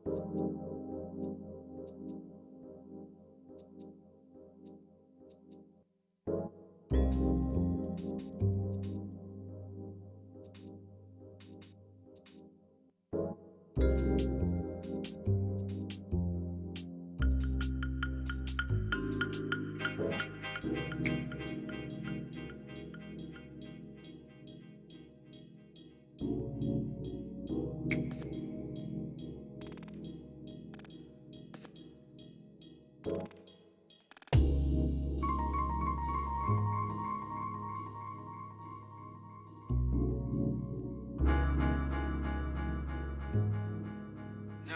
Now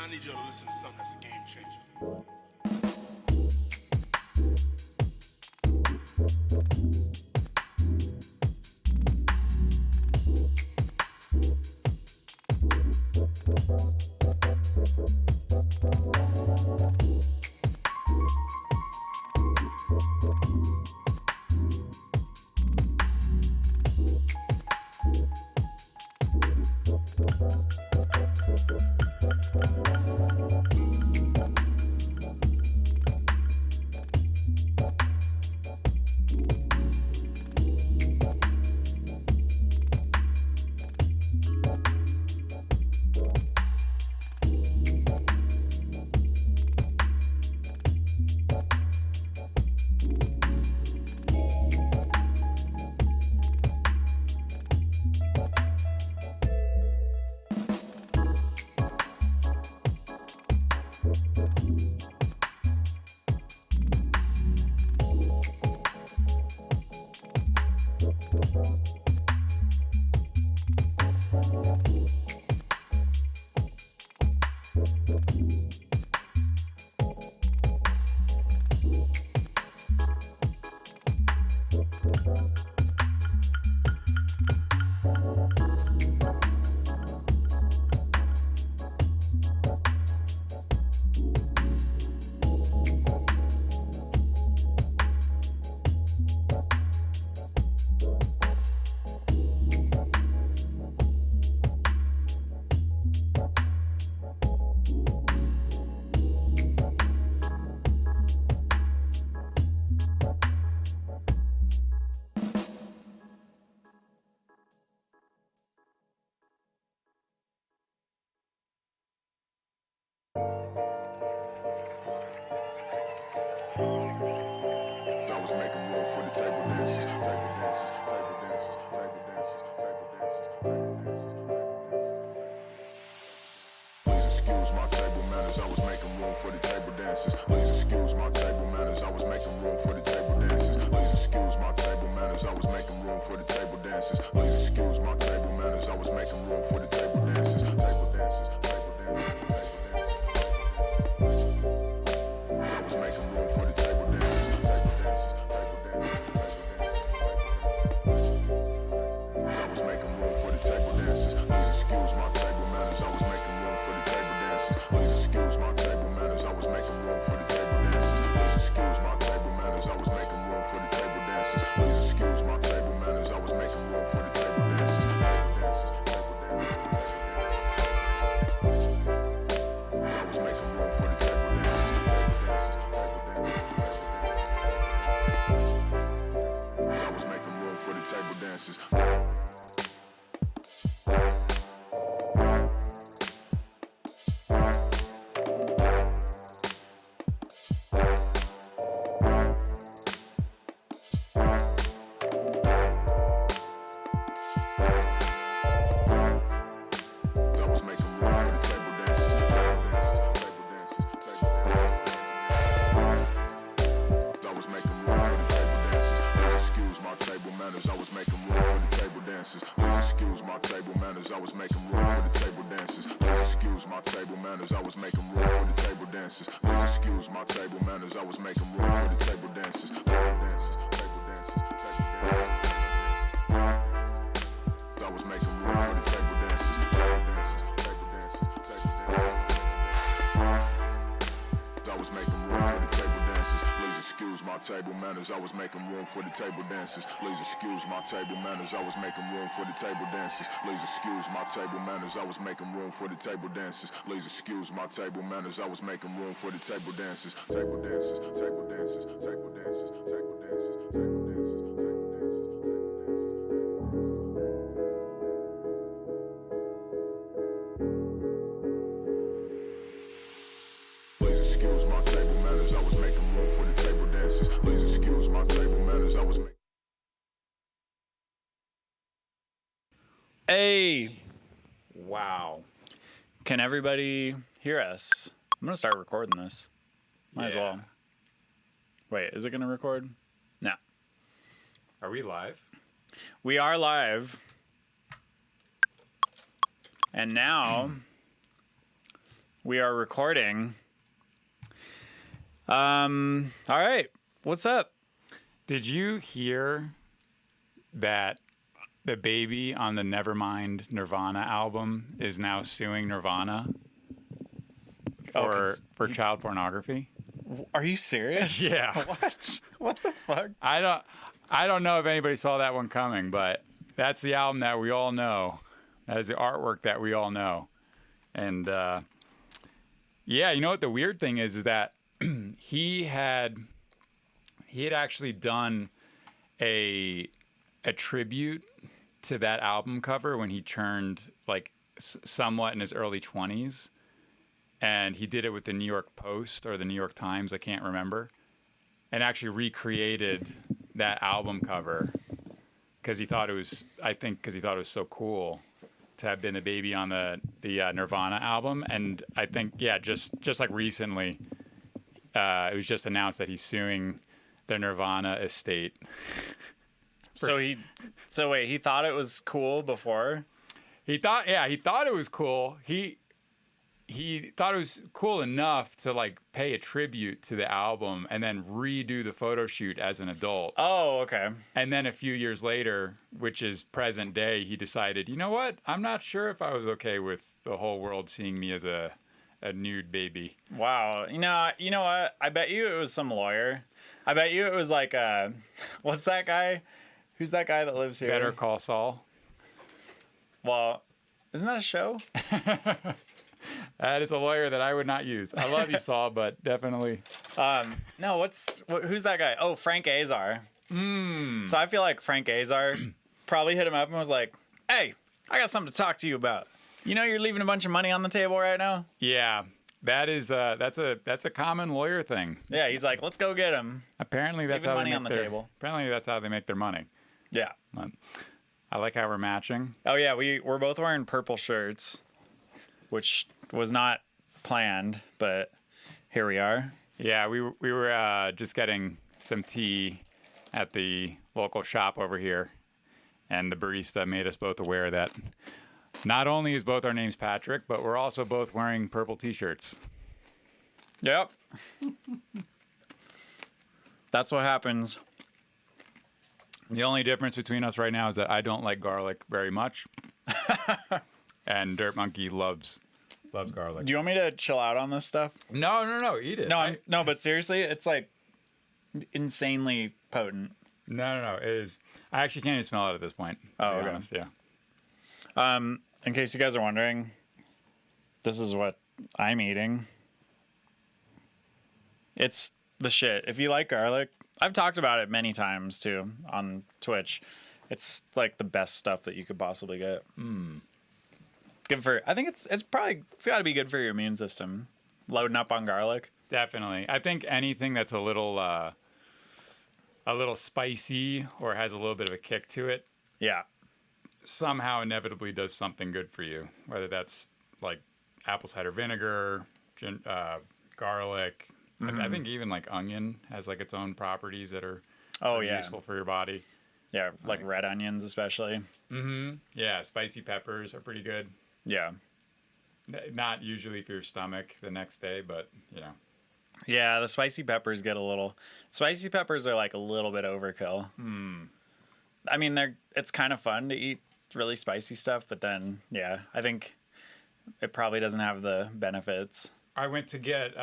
I need y'all to listen to something that's a game changer. excuse my table manners, I was making room for the table dancers. Please excuse my table manners, I was making room for the table dancers. Please excuse my table manners, I was making room for the table dancers. Please excuse my table manners, I was making room for the table dancers. Table dancers, table dancers, table dancers, table dancers, table dancers, table dancers. Please excuse my table manners, I was making room for the table dancers. Please excuse my table manners, I was making. Hey, Wow. can everybody hear us? I'm going to start recording this. Might as well. Wait, is it going to record? No. Are we live? We are live. And now we are recording. All right. What's up? Did you hear that the baby on the Nevermind Nirvana album is now suing Nirvana for child pornography? Are you serious? Yeah. What the fuck? I don't know if anybody saw that one coming, but that's the album that we all know. That is the artwork that we all know. And yeah, you know what the weird thing is that he had actually done a tribute to that album cover when he turned like somewhat in his early 20s, and he did it with the New York Post or the New York Times, I can't remember, and actually recreated that album cover because he thought it was so cool to have been a baby on the Nirvana album. And I think just like recently it was just announced that he's suing the Nirvana estate. So wait, he thought it was cool before? He thought it was cool. He thought it was cool enough to like pay a tribute to the album and then redo the photo shoot as an adult. Oh, okay. And then a few years later, which is present day, he decided, you know what? I'm not sure if I was okay with the whole world seeing me as a nude baby. Wow. You know what? I bet you it was some lawyer. I bet you it was like what's that guy? Who's that guy that lives here? Better Call Saul. Well, isn't that a show? That is a lawyer that I would not use. I love you, Saul, but definitely. No, who's that guy? Oh, Frank Azar. So I feel like Frank Azar probably hit him up and was like, "Hey, I got something to talk to you about. You know you're leaving a bunch of money on the table right now?" Yeah, that's a common lawyer thing. Yeah, he's like, "Let's go get him." Apparently that's Leaving how money they on make the their, table. Apparently that's how they make their money. Yeah. I like how we're matching. Oh yeah, we're both wearing purple shirts, which was not planned, but here we are. Yeah, we were just getting some tea at the local shop over here, and the barista made us both aware that not only is both our names Patrick, but we're also both wearing purple t-shirts. Yep. That's what happens. The only difference between us right now is that I don't like garlic very much, and Dirt Monkey loves garlic. Do you want me to chill out on this stuff? No, eat it. No, but seriously, it's like insanely potent. No, it is. I actually can't even smell it at this point. Oh, to be okay. honest, yeah. In case you guys are wondering, this is what I'm eating. It's the shit. If you like garlic, I've talked about it many times too on Twitch. It's like the best stuff that you could possibly get. Good for. I think it's got to be good for your immune system. Loading up on garlic. Definitely. I think anything that's a little spicy or has a little bit of a kick to it, Yeah. somehow inevitably does something good for you. Whether that's like apple cider vinegar, garlic. I think even like onion has like its own properties that are useful for your body. Yeah, like red onions especially. Yeah, spicy peppers are pretty good. Yeah. Not usually for your stomach the next day, but you know. Yeah, the spicy peppers spicy peppers are like a little bit overkill. I mean, it's kind of fun to eat really spicy stuff, but then yeah, I think it probably doesn't have the benefits. I went to get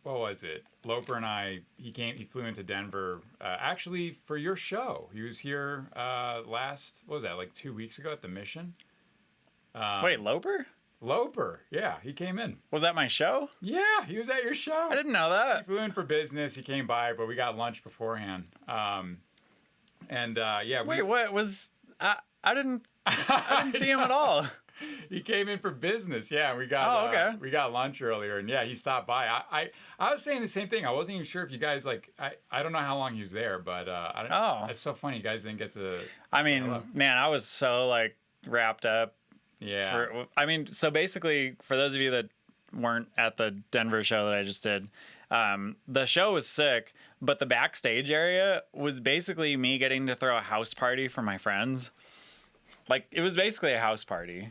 what was it? Loper and I, he flew into Denver, actually for your show. He was here what was that, like 2 weeks ago at the Mission? Wait, Loper? Loper, yeah, he came in. Was that my show? Yeah, he was at your show. I didn't know He that. flew in for business. He came by, but we got lunch beforehand. Yeah. Wait, what was? I didn't see him at all. He came in for business. Yeah, we got. okay. We got lunch earlier, and yeah, he stopped by. I was saying the same thing. I wasn't even sure if you guys like. I don't know how long he was there, but It's so funny. You guys didn't get to. I say mean, hello. man, I was so like wrapped up. Yeah. So basically, for those of you that weren't at the Denver show that I just did, the show was sick, but the backstage area was basically me getting to throw a house party for my friends. Like, it was basically a house party.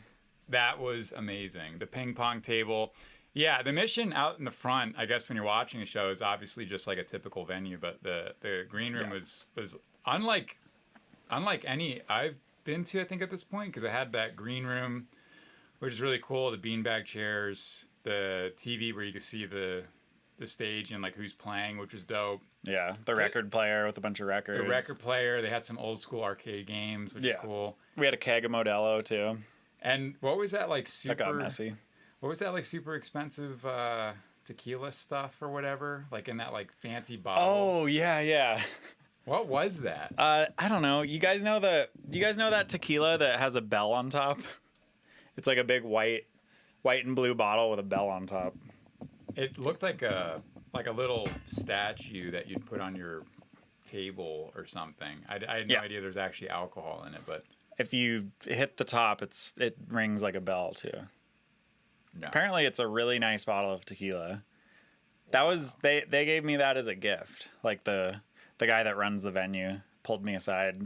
That was amazing. The ping pong table. Yeah, the Mission out in the front, I guess when you're watching a show, is obviously just like a typical venue, but the green room was unlike any I've been to, I think, at this point, because I had that green room, which is really cool, the beanbag chairs, the TV where you could see the stage and like who's playing, which was dope. Yeah, the record player with a bunch of records. The record player, they had some old school arcade games, which is cool. We had a keg of Modelo, too. And what was that like super... That got messy. What was that like super expensive tequila stuff or whatever? Like in that like fancy bottle? Oh, yeah. What was that? I don't know. Do you guys know that tequila that has a bell on top? It's like a big white and blue bottle with a bell on top. It looked like a little statue that you'd put on your table or something. I had no idea there's actually alcohol in it, but if you hit the top, it rings like a bell too. no. Apparently, it's a really nice bottle of tequila. That was they gave me that as a gift. Like the guy that runs the venue pulled me aside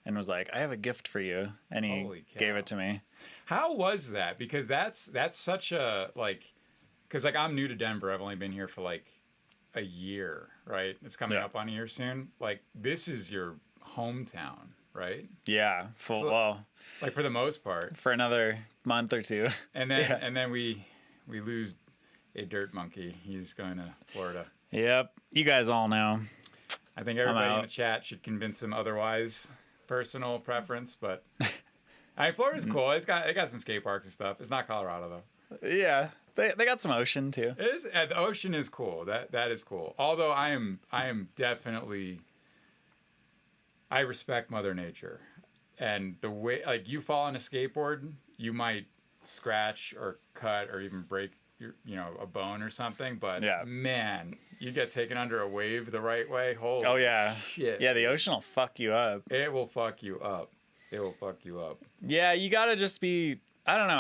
and was like, "I have a gift for you," and he Holy cow. gave it to me. How was that? Because that's such a like, because like I'm new to Denver. I've only been here for like a year, right? It's coming up on a year soon. Like this is your hometown, right? Yeah, Like for the most part. for another month or two. And then we lose a dirt monkey. He's going to Florida. Yep, you guys all know. I think everybody in out. the chat should convince him otherwise. Personal preference, but I mean Florida's cool. It got some skate parks and stuff. It's not Colorado though. Yeah, they got some ocean too. It is. The ocean is cool. That is cool. Although I am definitely. I respect Mother Nature, and the way like you fall on a skateboard, you might scratch or cut or even break a bone or something. But man, you get taken under a wave the right way. Holy shit! Yeah, the ocean will fuck you up. It will fuck you up. It will fuck you up. Yeah, you gotta just be. I don't know.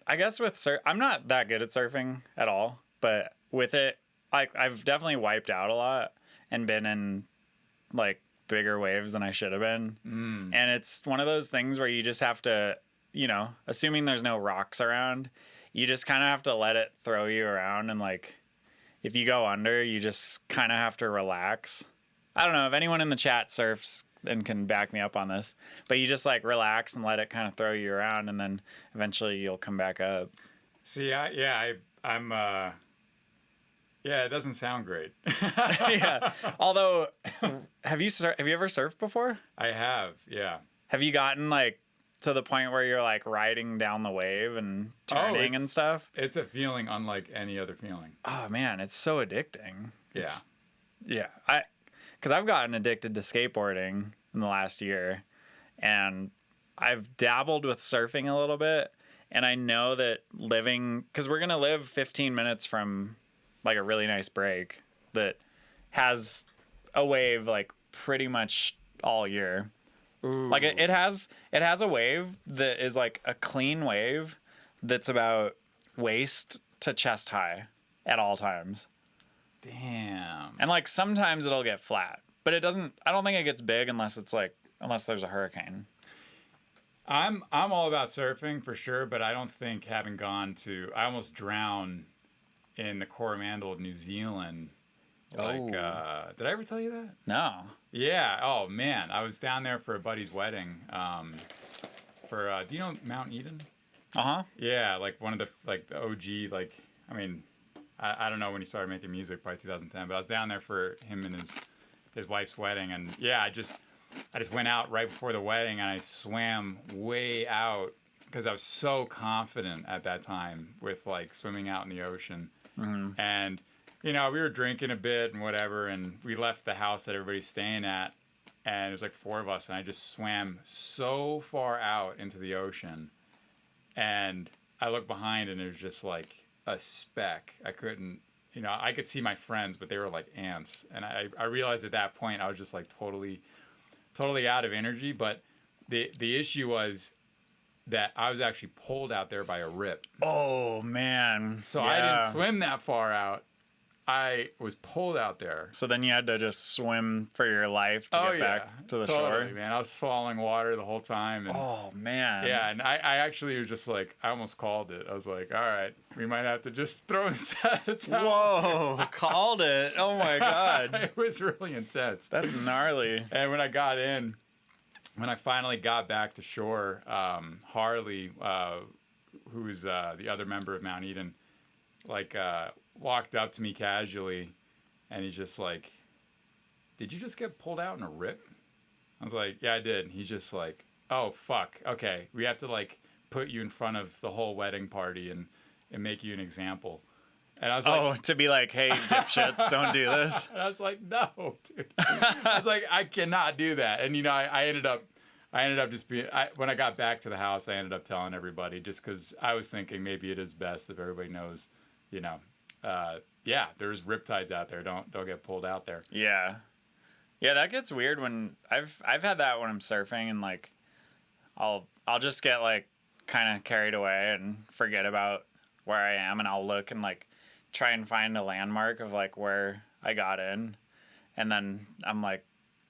I guess with I'm not that good at surfing at all, but with it, I've definitely wiped out a lot and been in like bigger waves than I should have been. And it's one of those things where you just have to, assuming there's no rocks around, you just kind of have to let it throw you around. And like, if you go under, you just kind of have to relax. I don't know if anyone in the chat surfs and can back me up on this, but you just like relax and let it kind of throw you around, and then eventually you'll come back up. See, I'm yeah, it doesn't sound great. Yeah. Although, have you ever surfed before? I have, yeah. Have you gotten like to the point where you're like riding down the wave and turning and stuff? It's a feeling unlike any other feeling. Oh man, it's so addicting. Yeah. Because I've gotten addicted to skateboarding in the last year, and I've dabbled with surfing a little bit, and I know that because we're gonna live 15 minutes from like a really nice break that has a wave like pretty much all year. Ooh. Like it has a wave that is like a clean wave that's about waist to chest high at all times. Damn. And like sometimes it'll get flat, but I don't think it gets big unless there's a hurricane. I'm all about surfing for sure, but I don't think I almost drowned in the Coromandel of New Zealand. Like, did I ever tell you that? No. Yeah. Oh man, I was down there for a buddy's wedding. Do you know Mount Eden? Uh-huh. Yeah, like one of the OG, like, I mean, I don't know when he started making music, probably 2010. But I was down there for him and his wife's wedding, and yeah, I just went out right before the wedding, and I swam way out because I was so confident at that time with like swimming out in the ocean. And we were drinking a bit and whatever, and we left the house that everybody's staying at, and it was like 4 of us, and I just swam so far out into the ocean, and I looked behind, and it was just like a speck. I couldn't, I could see my friends, but they were like ants, and I realized at that point I was just like totally out of energy. But the issue was that I was actually pulled out there by a rip. Oh man! So I didn't swim that far out. I was pulled out there. So then you had to just swim for your life to get back to the shore. Man. I was swallowing water the whole time. And, oh man! Yeah, and I actually was just like, I almost called it. I was like, all right, we might have to just throw the towel. Whoa! Called it! Oh my god! It was really intense. That's gnarly. And when I finally got back to shore, Harley, who's the other member of Mount Eden, walked up to me casually, and he's just like, "Did you just get pulled out in a rip?" I was like, "Yeah, I did." And he's just like, "Oh fuck, okay, we have to like put you in front of the whole wedding party and make you an example." And I was like, "Oh, to be like, hey, dipshits, don't do this." And I was like, "No, dude." I was like, "I cannot do that." And I ended up just being. When I got back to the house, I ended up telling everybody, just because I was thinking maybe it is best if everybody knows, there's riptides out there. Don't get pulled out there. Yeah, that gets weird when I've had that when I'm surfing, and like I'll just get like kind of carried away and forget about where I am, and I'll look and like try and find a landmark of like where I got in, and then I'm like,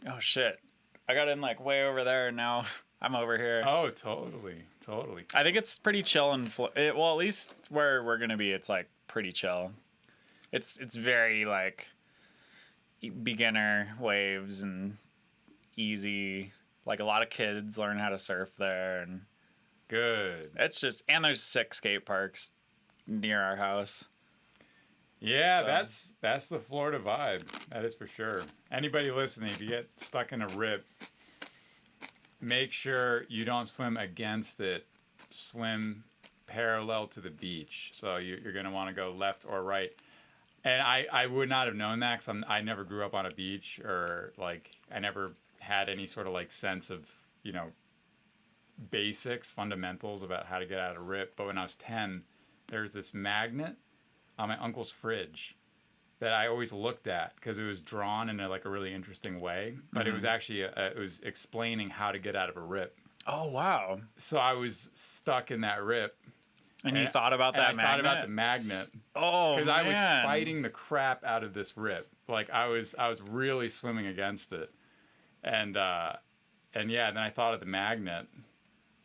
oh shit, I got in like way over there, and now I'm over here. Oh, totally. I think it's pretty chill and well, at least where we're gonna be, it's like pretty chill. It's very like beginner waves and easy. Like a lot of kids learn how to surf there, and good. It's just, and there's 6 skate parks near our house. Yeah, so that's the Florida vibe. That is for sure. Anybody listening, if you get stuck in a rip, make sure you don't swim against it. Swim parallel to the beach. So you're going to want to go left or right. And I would not have known that because I never grew up on a beach, or like I never had any sort of like sense of, basics, fundamentals about how to get out of a rip. But when I was 10, there's this magnet on my uncle's fridge that I always looked at because it was drawn in a really interesting way. But it was actually, it was explaining how to get out of a rip. Oh, wow. So I was stuck in that rip. And you thought about that magnet? I thought about the magnet. Oh, man. Because I was fighting the crap out of this rip. Like I was really swimming against it. And then I thought of the magnet.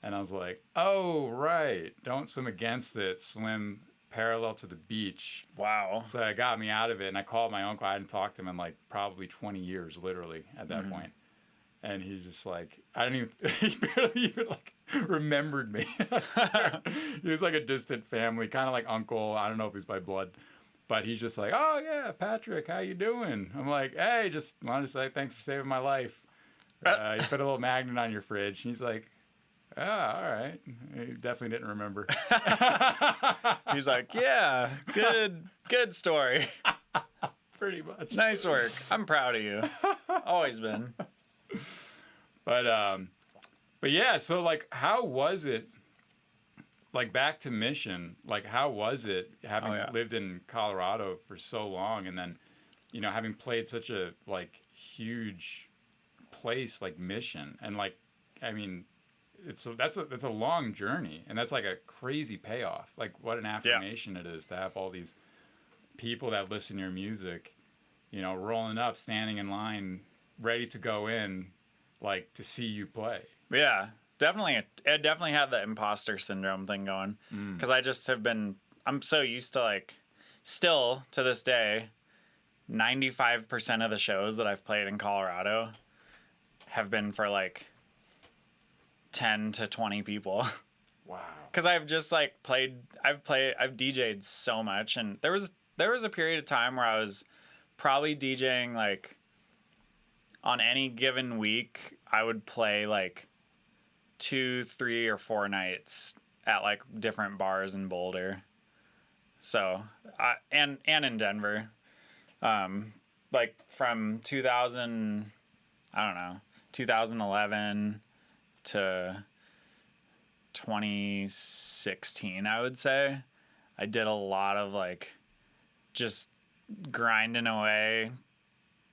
And I was like, oh, right. Don't swim against it. Swim parallel to the beach. Wow. So it got me out of it. And I called my uncle. I hadn't talked to him in like probably 20 years, literally, at that point. And he's just like, he barely even like remembered me. He was like a distant family, kind of like uncle. I don't know if he's by blood, but he's just like, oh yeah, Patrick, how you doing? I'm like, hey, just wanted to say thanks for saving my life. You put a little magnet on your fridge. And he's like, oh, all right. He definitely didn't remember. He's like, yeah, good story. Pretty much. Nice work. I'm proud of you. Always been. But yeah, so like, how was it, like back to Mission, like how was it having lived in Colorado for so long, and then, having played such a like huge place like Mission, and like, I mean, that's a long journey, and that's like a crazy payoff. Like what an affirmation it is to have all these people that listen to your music, rolling up, standing in line, ready to go in, like to see you play. Yeah, definitely. It definitely had the imposter syndrome thing going, because I just I'm so used to like, still to this day, 95% of the shows that I've played in Colorado have been for like 10 to 20 people. Wow. Because I've just like I've DJ'd so much, and there there was a period of time where I was probably DJing like on any given week, I would play like 2, 3, or 4 nights at like different bars in Boulder. So, and in Denver, like from 2011 to 2016, I would say. I did a lot of like just grinding away,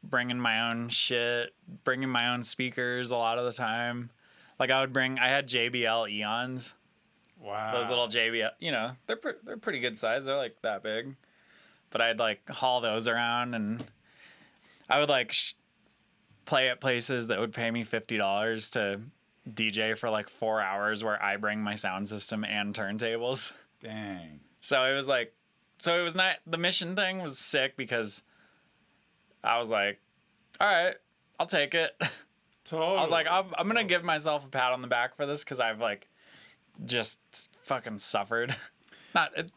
bringing my own shit, bringing my own speakers a lot of the time. Like I had JBL Eons. Wow. Those little JBL, they're pretty good size. They're like that big. But I'd like haul those around, and I would like play at places that would pay me $50 to DJ for like 4 hours, where I bring my sound system and turntables. Dang. So it was not, the mission thing was sick because I was like, all right, I'll take it. Totally. I was like, I'm going to give myself a pat on the back for this, because I've like just fucking suffered. It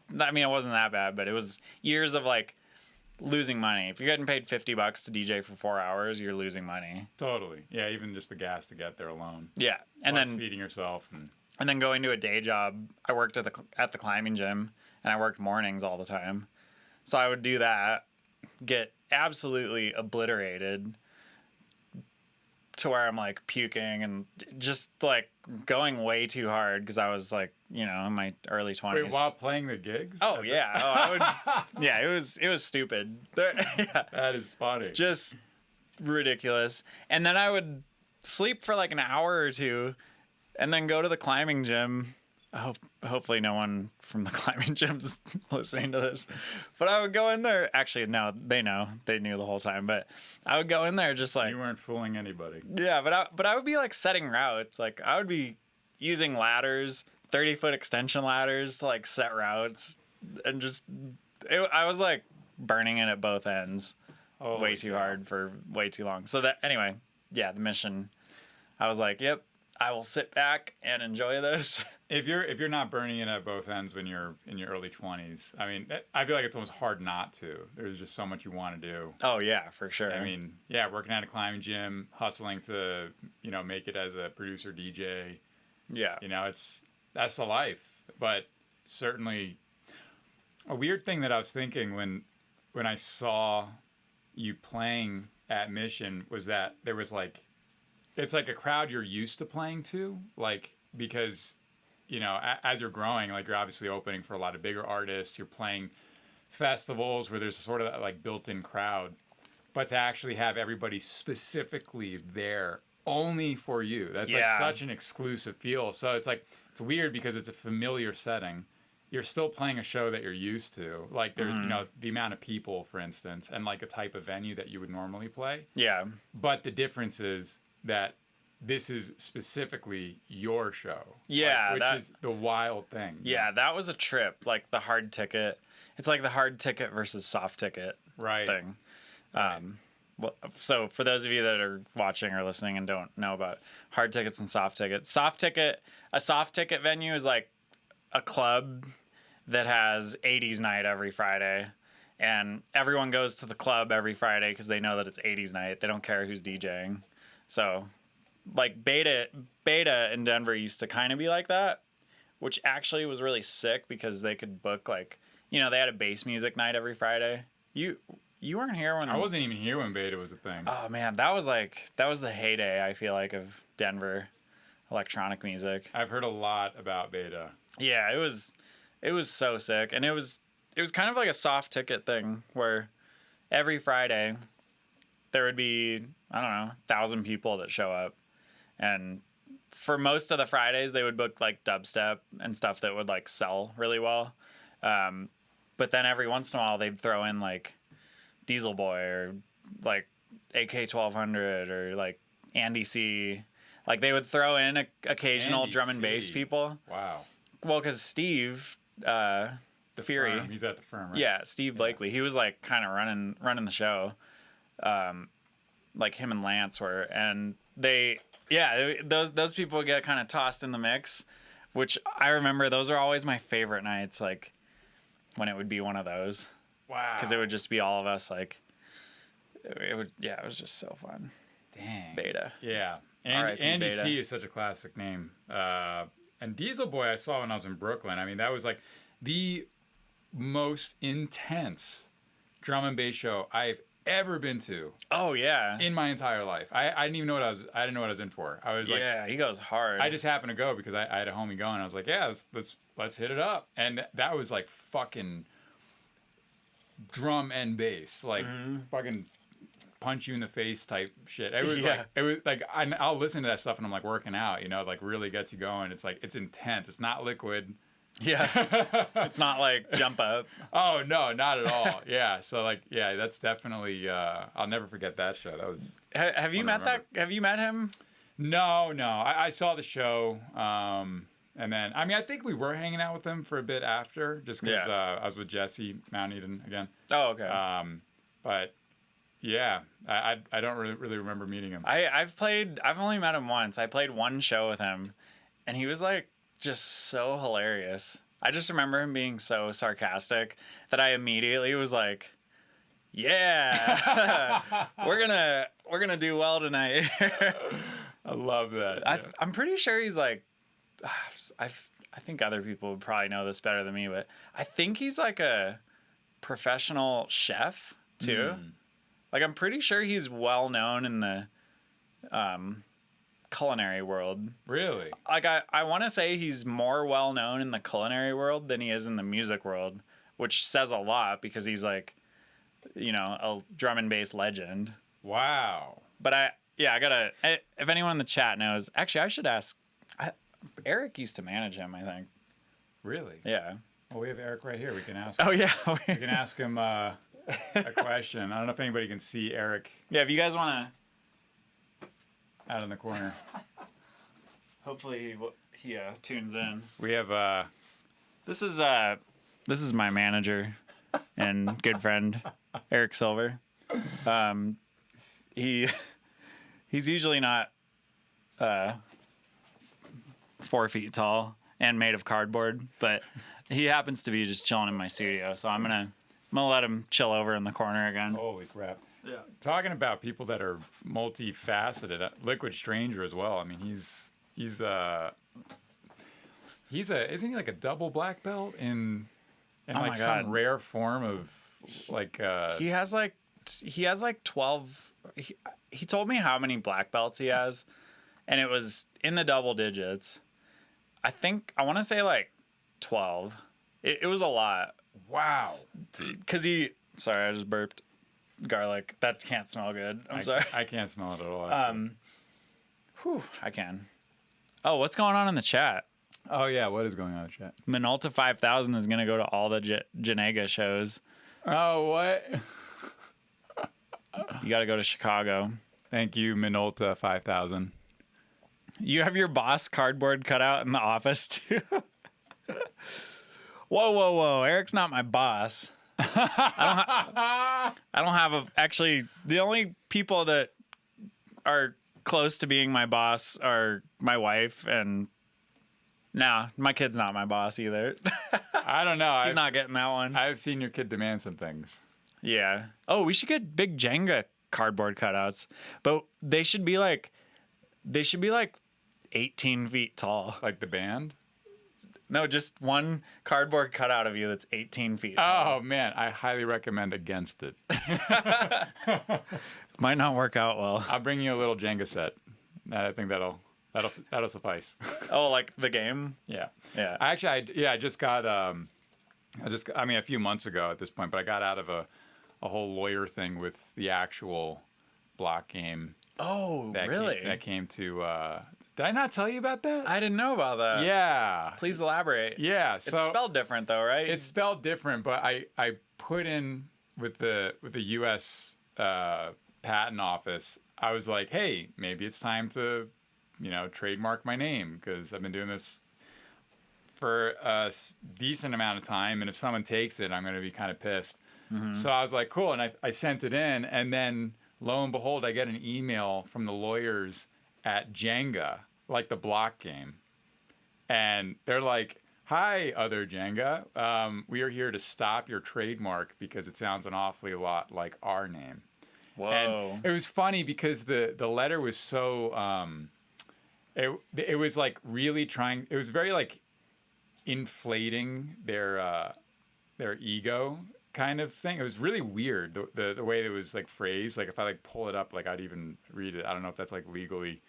wasn't that bad, but it was years of like losing money. If you're getting paid $50 to DJ for 4 hours, you're losing money. Totally. Yeah, even just the gas to get there alone. Yeah. And Plus then feeding yourself. And then going to a day job. I worked at the climbing gym, and I worked mornings all the time. So I would do that, get absolutely obliterated to where I'm like puking and just like going way too hard, because I was like, in my early 20s. Wait, while playing the gigs? Oh yeah. Oh, I would. Yeah, it was stupid. Yeah. That is funny. Just ridiculous. And then I would sleep for like an hour or two, and then go to the climbing gym. Hopefully no one from the climbing gym's listening to this. But I would go in there. Actually, no, they know. They knew the whole time. But I would go in there just like... You weren't fooling anybody. Yeah, but I would be like setting routes. Like I would be using ladders, 30-foot extension ladders to like set routes. And just... I was like burning it at both ends way too hard for way too long. So that... Anyway, yeah, the mission. I was like, yep, I will sit back and enjoy this. If you're not burning it at both ends when you're in your early 20s, I mean, I feel like it's almost hard not to. There's just so much you want to do. Oh yeah, for sure. I mean, yeah, working at a climbing gym, hustling to, make it as a producer DJ. Yeah. That's the life. But certainly a weird thing that I was thinking when I saw you playing at Mission was that there was like, it's like a crowd you're used to playing to, like, because as you're growing, like you're obviously opening for a lot of bigger artists, you're playing festivals where there's sort of that like built-in crowd, but to actually have everybody specifically there only for you, that's like such an exclusive feel. So it's like, it's weird because it's a familiar setting. You're still playing a show that you're used to, like there, the amount of people, for instance, and like a type of venue that you would normally play. Yeah. But the difference is that this is specifically your show. Yeah. Which is the wild thing. Yeah, that was a trip. Like the hard ticket. It's like the hard ticket versus soft ticket thing. Well, so for those of you that are watching or listening and don't know about hard tickets and soft tickets, a soft ticket venue is like a club that has 80s night every Friday. And everyone goes to the club every Friday because they know that it's 80s night. They don't care who's DJing. So... like Beta in Denver used to kind of be like that, which actually was really sick because they could book like, they had a bass music night every Friday. You weren't here when... I wasn't even here when Beta was a thing. Oh man, that was the heyday, I feel like, of Denver electronic music. I've heard a lot about Beta. Yeah, it was so sick. And it was kind of like a soft ticket thing where every Friday there would be, I don't know, 1,000 people that show up. And for most of the Fridays, they would book like dubstep and stuff that would like sell really well. But then every once in a while, they'd throw in like Diesel Boy or like AK-1200 or like Andy C. Like they would throw in occasional Andy drum and bass C. people. Wow. Well, because Steve, the Fury. Firm. He's at the firm, right? Yeah, Steve Blakely. He was like kind of running the show. Like him and Lance were. And those people would get kind of tossed in the mix, which I remember those are always my favorite nights, like when it would be one of those. Wow. Because it would just be all of us. Like, it would. Yeah, it was just so fun. Dang. Beta. Yeah. R.I.P. Andy Beta. C is such a classic name. And Diesel Boy I saw when I was in Brooklyn. I mean, that was like the most intense drum and bass show I've ever been to Oh yeah. in my entire life. I didn't even know what I didn't know what I was in for. I was like, Yeah, he goes hard. I just happened to go because I had a homie going. I was like, yeah, let's hit it up. And that was like fucking drum and bass, like fucking punch you in the face type shit. It was like I'll listen to that stuff and I'm like working out, you know, like really gets you going. It's like it's intense. It's not liquid. Yeah. It's not like jump up. Oh no, not at all. Yeah. So like yeah, that's definitely I'll never forget that show. That was Have you met that? Have you met him? No. I saw the show. And then, I mean, I think we were hanging out with him for a bit after, just because I was with Jesse Mount Eden again. Oh, okay. But yeah, I don't really remember meeting him. I've only met him once. I played one show with him, and he was like just so hilarious. I just remember him being so sarcastic that I immediately was like, "Yeah, we're gonna do well tonight." I love that. Yeah. I'm pretty sure he's like, I think other people would probably know this better than me, but I think he's like a professional chef too. Like I'm pretty sure he's well known in the culinary world. Really? Like I want to say he's more well known in the culinary world than he is in the music world, which says a lot because he's like, you know, a drum and bass legend. Wow. But if anyone in the chat knows, actually I should ask. Eric used to manage him, I think. Really? Yeah. Well, we have Eric right here. We can ask him. Oh yeah. We can ask him a question. I don't know if anybody can see Eric Yeah, if you guys want to. out in the corner. Hopefully he tunes in. We have This is my manager and good friend Eric Silver. He's usually not 4 feet tall and made of cardboard, but he happens to be just chilling in my studio, so I'm gonna let him chill over in the corner again. holy crap. Yeah. Talking about people that are multifaceted, Liquid Stranger as well. I mean, isn't he like a double black belt in Oh my like some God. rare form of like He has like 12. He told me how many black belts he has, and it was in the double digits. I want to say like 12. It was a lot. wow. Cause sorry, I just burped garlic. That can't smell good. I'm sorry. I can't smell it at all. Whew, I can. Oh, what's going on in the chat? Oh yeah, what is going on in the chat? Minolta 5000 is gonna go to all the Jaenga shows. Oh what? You got to go to Chicago. Thank you, Minolta 5000. You have your boss cardboard cut out in the office too. Whoa! Eric's not my boss. I don't have actually. The only people that are close to being my boss are my wife and. No, my kid's not my boss either. I don't know. He's not getting that one. I've seen your kid demand some things. Yeah. Oh, we should get big Jenga cardboard cutouts, but they should be like 18 feet tall. Like the band? No, just one cardboard cutout of you that's 18 feet tall. Oh man, I highly recommend against it. Might not work out well. I'll bring you a little Jenga set. I think that'll suffice. Oh, like the game? Yeah. Yeah. I just got a few months ago at this point, but I got out of a whole lawyer thing with the actual block game. Oh, That really? That came to. Did I not tell you about that? I didn't know about that. Yeah. Please elaborate. Yeah. It's spelled different though, right? It's spelled different, but I put in with the U.S. Patent Office. I was like, hey, maybe it's time to, trademark my name because I've been doing this for a decent amount of time, and if someone takes it, I'm going to be kind of pissed. Mm-hmm. So I was like, cool, and I sent it in, and then lo and behold, I get an email from the lawyers at Jenga, like the block game, and they're like, Hi, other Jenga. We are here to stop your trademark because it sounds an awfully lot like our name. Whoa. And it was funny because the letter was so it was like really trying. It was very like inflating their ego kind of thing. It was really weird the way it was like phrased. Like if I like pull it up, like I'd even read it. I don't know if that's like legally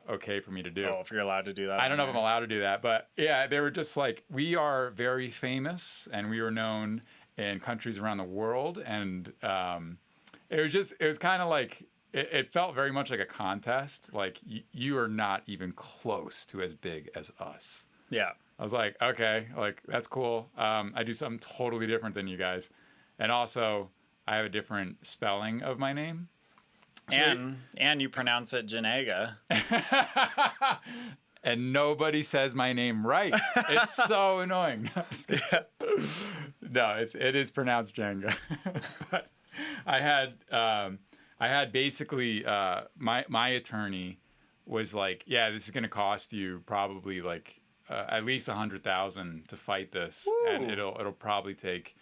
okay for me to do. Oh, if you're allowed to do that. I don't know if I'm allowed to do that, but yeah, they were just like, we are very famous and we were known in countries around the world. And it was kind of like, it felt very much like a contest. Like you are not even close to as big as us. Yeah. I was like, okay, like that's cool. I do something totally different than you guys. And also I have a different spelling of my name. So And you pronounce it Jaenga. And nobody says my name right. It's so annoying. No, it is pronounced Jenga. But I had basically my attorney was like, yeah, this is going to cost you probably like at least $100,000 to fight this. Woo. And it'll probably take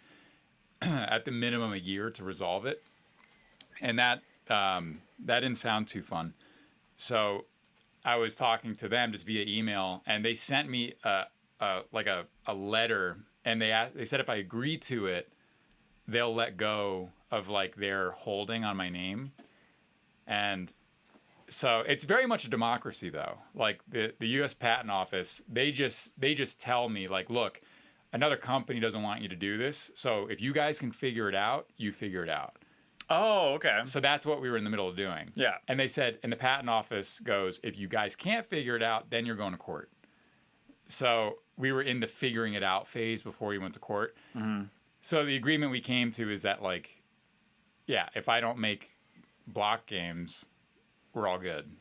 at the minimum a year to resolve it. And that didn't sound too fun. So I was talking to them just via email, and they sent me a letter, and they said if I agree to it, they'll let go of like their holding on my name. And so it's very much a democracy, though. Like the U.S. Patent Office, they just tell me like, look, another company doesn't want you to do this, so if you guys can figure it out, you figure it out. Oh, okay. So that's what we were in the middle of doing. Yeah. And they said, and the patent office goes, if you guys can't figure it out, then you're going to court. So we were in the figuring it out phase before we went to court. Mm-hmm. So the agreement we came to is that, like, yeah, if I don't make block games, we're all good.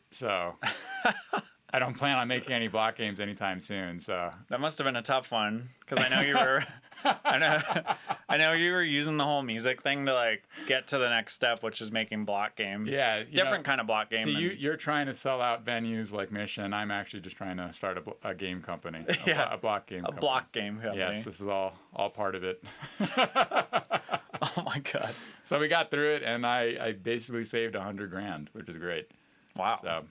So I don't plan on making any block games anytime soon. So that must have been a tough one, because I know you were I know you were using the whole music thing to like get to the next step, which is making block games. Yeah, different kind of block game. See, you're trying to sell out venues like Mission. I'm actually just trying to start a game company. A block game. A block game company. Yes, this is all part of it. Oh my god! So we got through it, and I basically saved $100,000, which is great. Wow. So.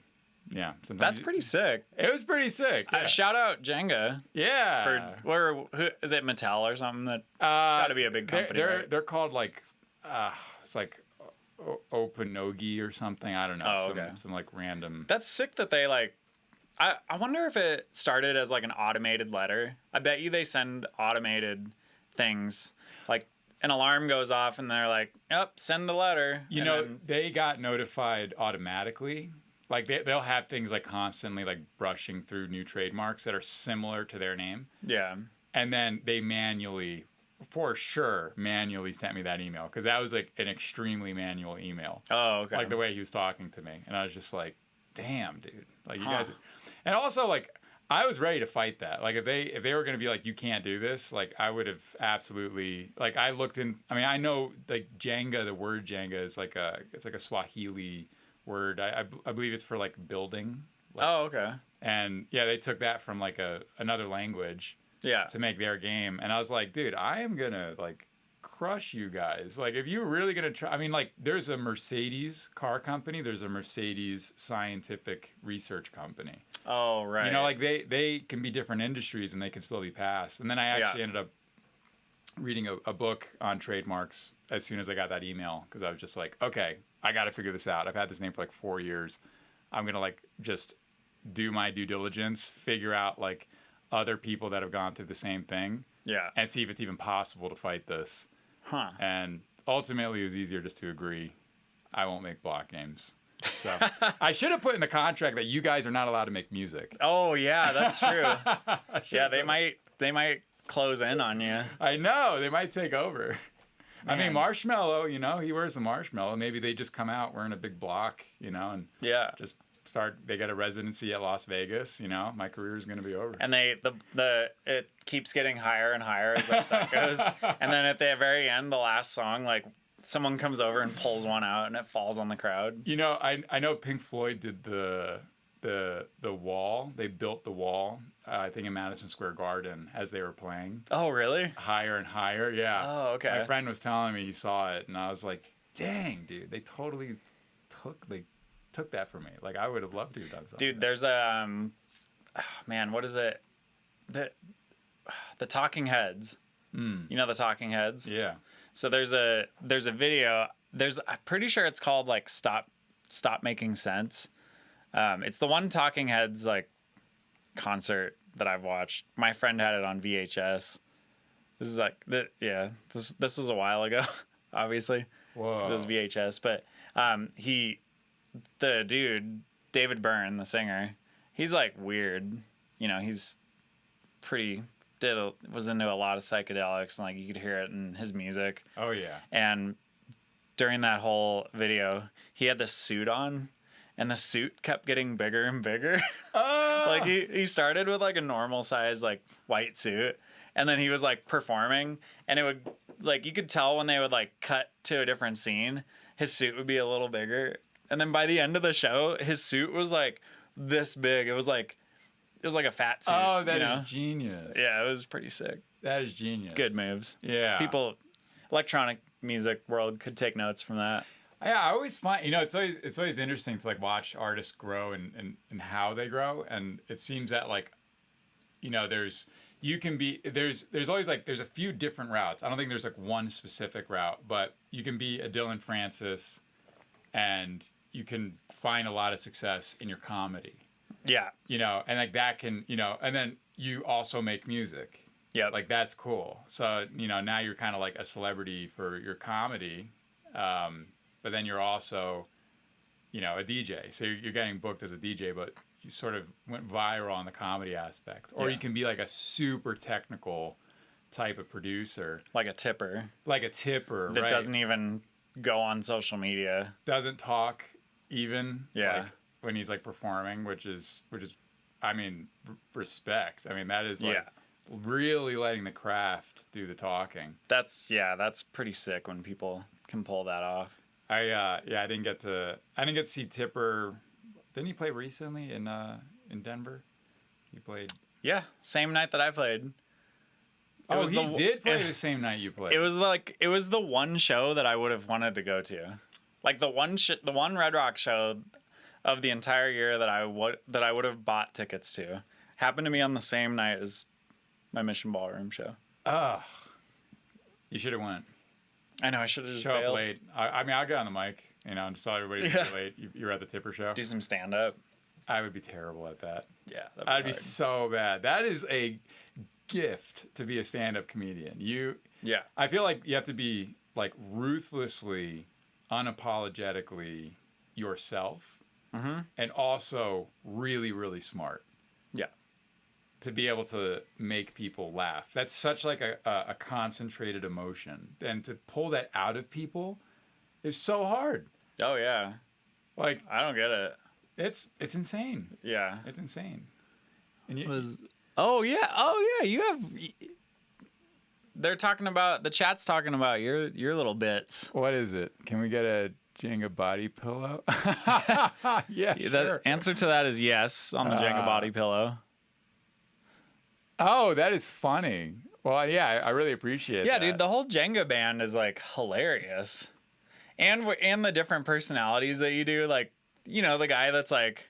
Yeah, that's pretty sick. It was pretty sick. Yeah. Shout out Jenga. Yeah. Who is it, Mattel or something? That it's got to be a big company. They're called like it's like Opanogi or something. I don't know. Oh, okay. Some like random. That's sick that they like. I wonder if it started as like an automated letter. I bet you they send automated things like. An alarm goes off and they're like, "Yep, send the letter." You know, they got notified automatically. Like they'll have things like constantly like brushing through new trademarks that are similar to their name. Yeah. And then they manually sent me that email, because that was like an extremely manual email. Oh, okay. Like the way he was talking to me, and I was just like, "Damn, dude!" Like you guys. And also like I was ready to fight that. Like if they were gonna be like, "You can't do this," like I would have absolutely like I looked in. I mean, I know like Jenga, the word Jenga is like it's like a Swahili word. I believe it's for like building. Like, oh, okay. And yeah, they took that from like another language. Yeah. To make their game, and I was like, dude, I am gonna like crush you guys. Like, if you're really gonna try, I mean, like, there's a Mercedes car company, there's a Mercedes scientific research company. Oh, right. You know, like they can be different industries and they can still be passed. And then I actually ended up reading a book on trademarks as soon as I got that email, because I was just like, okay, I got to figure this out. I've had this name for like 4 years. I'm going to like just do my due diligence, figure out like other people that have gone through the same thing. Yeah. And see if it's even possible to fight this. Huh. And ultimately it was easier just to agree I won't make block games. So I should have put in the contract that you guys are not allowed to make music. Oh yeah, that's true. Yeah, they might close in on you. I know, they might take over. Man. I mean, Marshmallow, you know, he wears a marshmallow. Maybe they just come out wearing a big block, you know, and just they get a residency at Las Vegas, you know, my career is going to be over. And it keeps getting higher and higher as their set goes. And then at the very end, the last song, like someone comes over and pulls one out and it falls on the crowd. You know, I know Pink Floyd did the wall. They built the wall I think in Madison Square Garden as they were playing. Oh, really? Higher and higher, yeah. Oh, okay. My friend was telling me he saw it, and I was like, dang, dude, they totally took that from me. Like, I would have loved to have done something. Dude, there's a, man, what is it? The Talking Heads. You know the Talking Heads? Yeah. So there's a video. I'm pretty sure it's called like Stop Making Sense. It's the one Talking Heads like concert that I've watched. My friend had it on VHS. This is like this was a while ago, obviously. Whoa. So it was VHS, but the dude David Byrne, the singer, he's like weird. You know, he's pretty was into a lot of psychedelics, and like you could hear it in his music. Oh yeah. And during that whole video, he had this suit on, and the suit kept getting bigger and bigger. Oh. Like he started with like a normal size like white suit, and then he was like performing, and it would like you could tell when they would like cut to a different scene, his suit would be a little bigger, and then by the end of the show, his suit was like this big. It was like a fat suit. Oh, that is genius. Yeah, it was pretty sick. That is genius. Good moves. Yeah. People, electronic music world could take notes from that. Yeah, I always find, it's always interesting to like watch artists grow and how they grow, and it seems that like, there's always like there's a few different routes. I don't think there's like one specific route, but you can be a Dylan Francis, and you can find a lot of success in your comedy. Yeah. And like that can, and then you also make music. Yeah. Like that's cool. So, now you're kind of like a celebrity for your comedy. But then you're also, a DJ. So you're getting booked as a DJ, but you sort of went viral on the comedy aspect. Or you can be like a super technical type of producer. Like a tipper. That That doesn't even go on social media. Doesn't talk even. Yeah. Like, when he's like performing, which is, I mean, respect. I mean, that is like really letting the craft do the talking. That's pretty sick when people can pull that off. I didn't get to see Tipper. Didn't he play recently in Denver? He played. Yeah, same night that I played. He did play the same night you played. It was the one show that I would have wanted to go to, like the one Red Rock show of the entire year that I would have bought tickets to, happened to be on the same night as my Mission Ballroom show. Oh, you should have went. I know, I should have just show bailed. up late. I mean, I'll get on the mic, and just tell everybody to be late. You were at the Tipper show. Do some stand up. I would be terrible at that. Yeah, I'd be so bad. That is a gift to be a stand-up comedian. I feel like you have to be like ruthlessly, unapologetically yourself, and also really, really smart. Yeah. To be able to make people laugh. That's such like a concentrated emotion. And to pull that out of people is so hard. Oh yeah. Like I don't get it. It's insane. Yeah. It's insane. And you have they're talking about the chat's talking about your little bits. What is it? Can we get a Jenga body pillow? Yeah, sure. The answer to that is yes on the Jenga body pillow. Oh, that is funny. Well, yeah, I really appreciate that. Yeah, dude, the whole Jenga band is like hilarious. And the different personalities that you do, like, the guy that's like,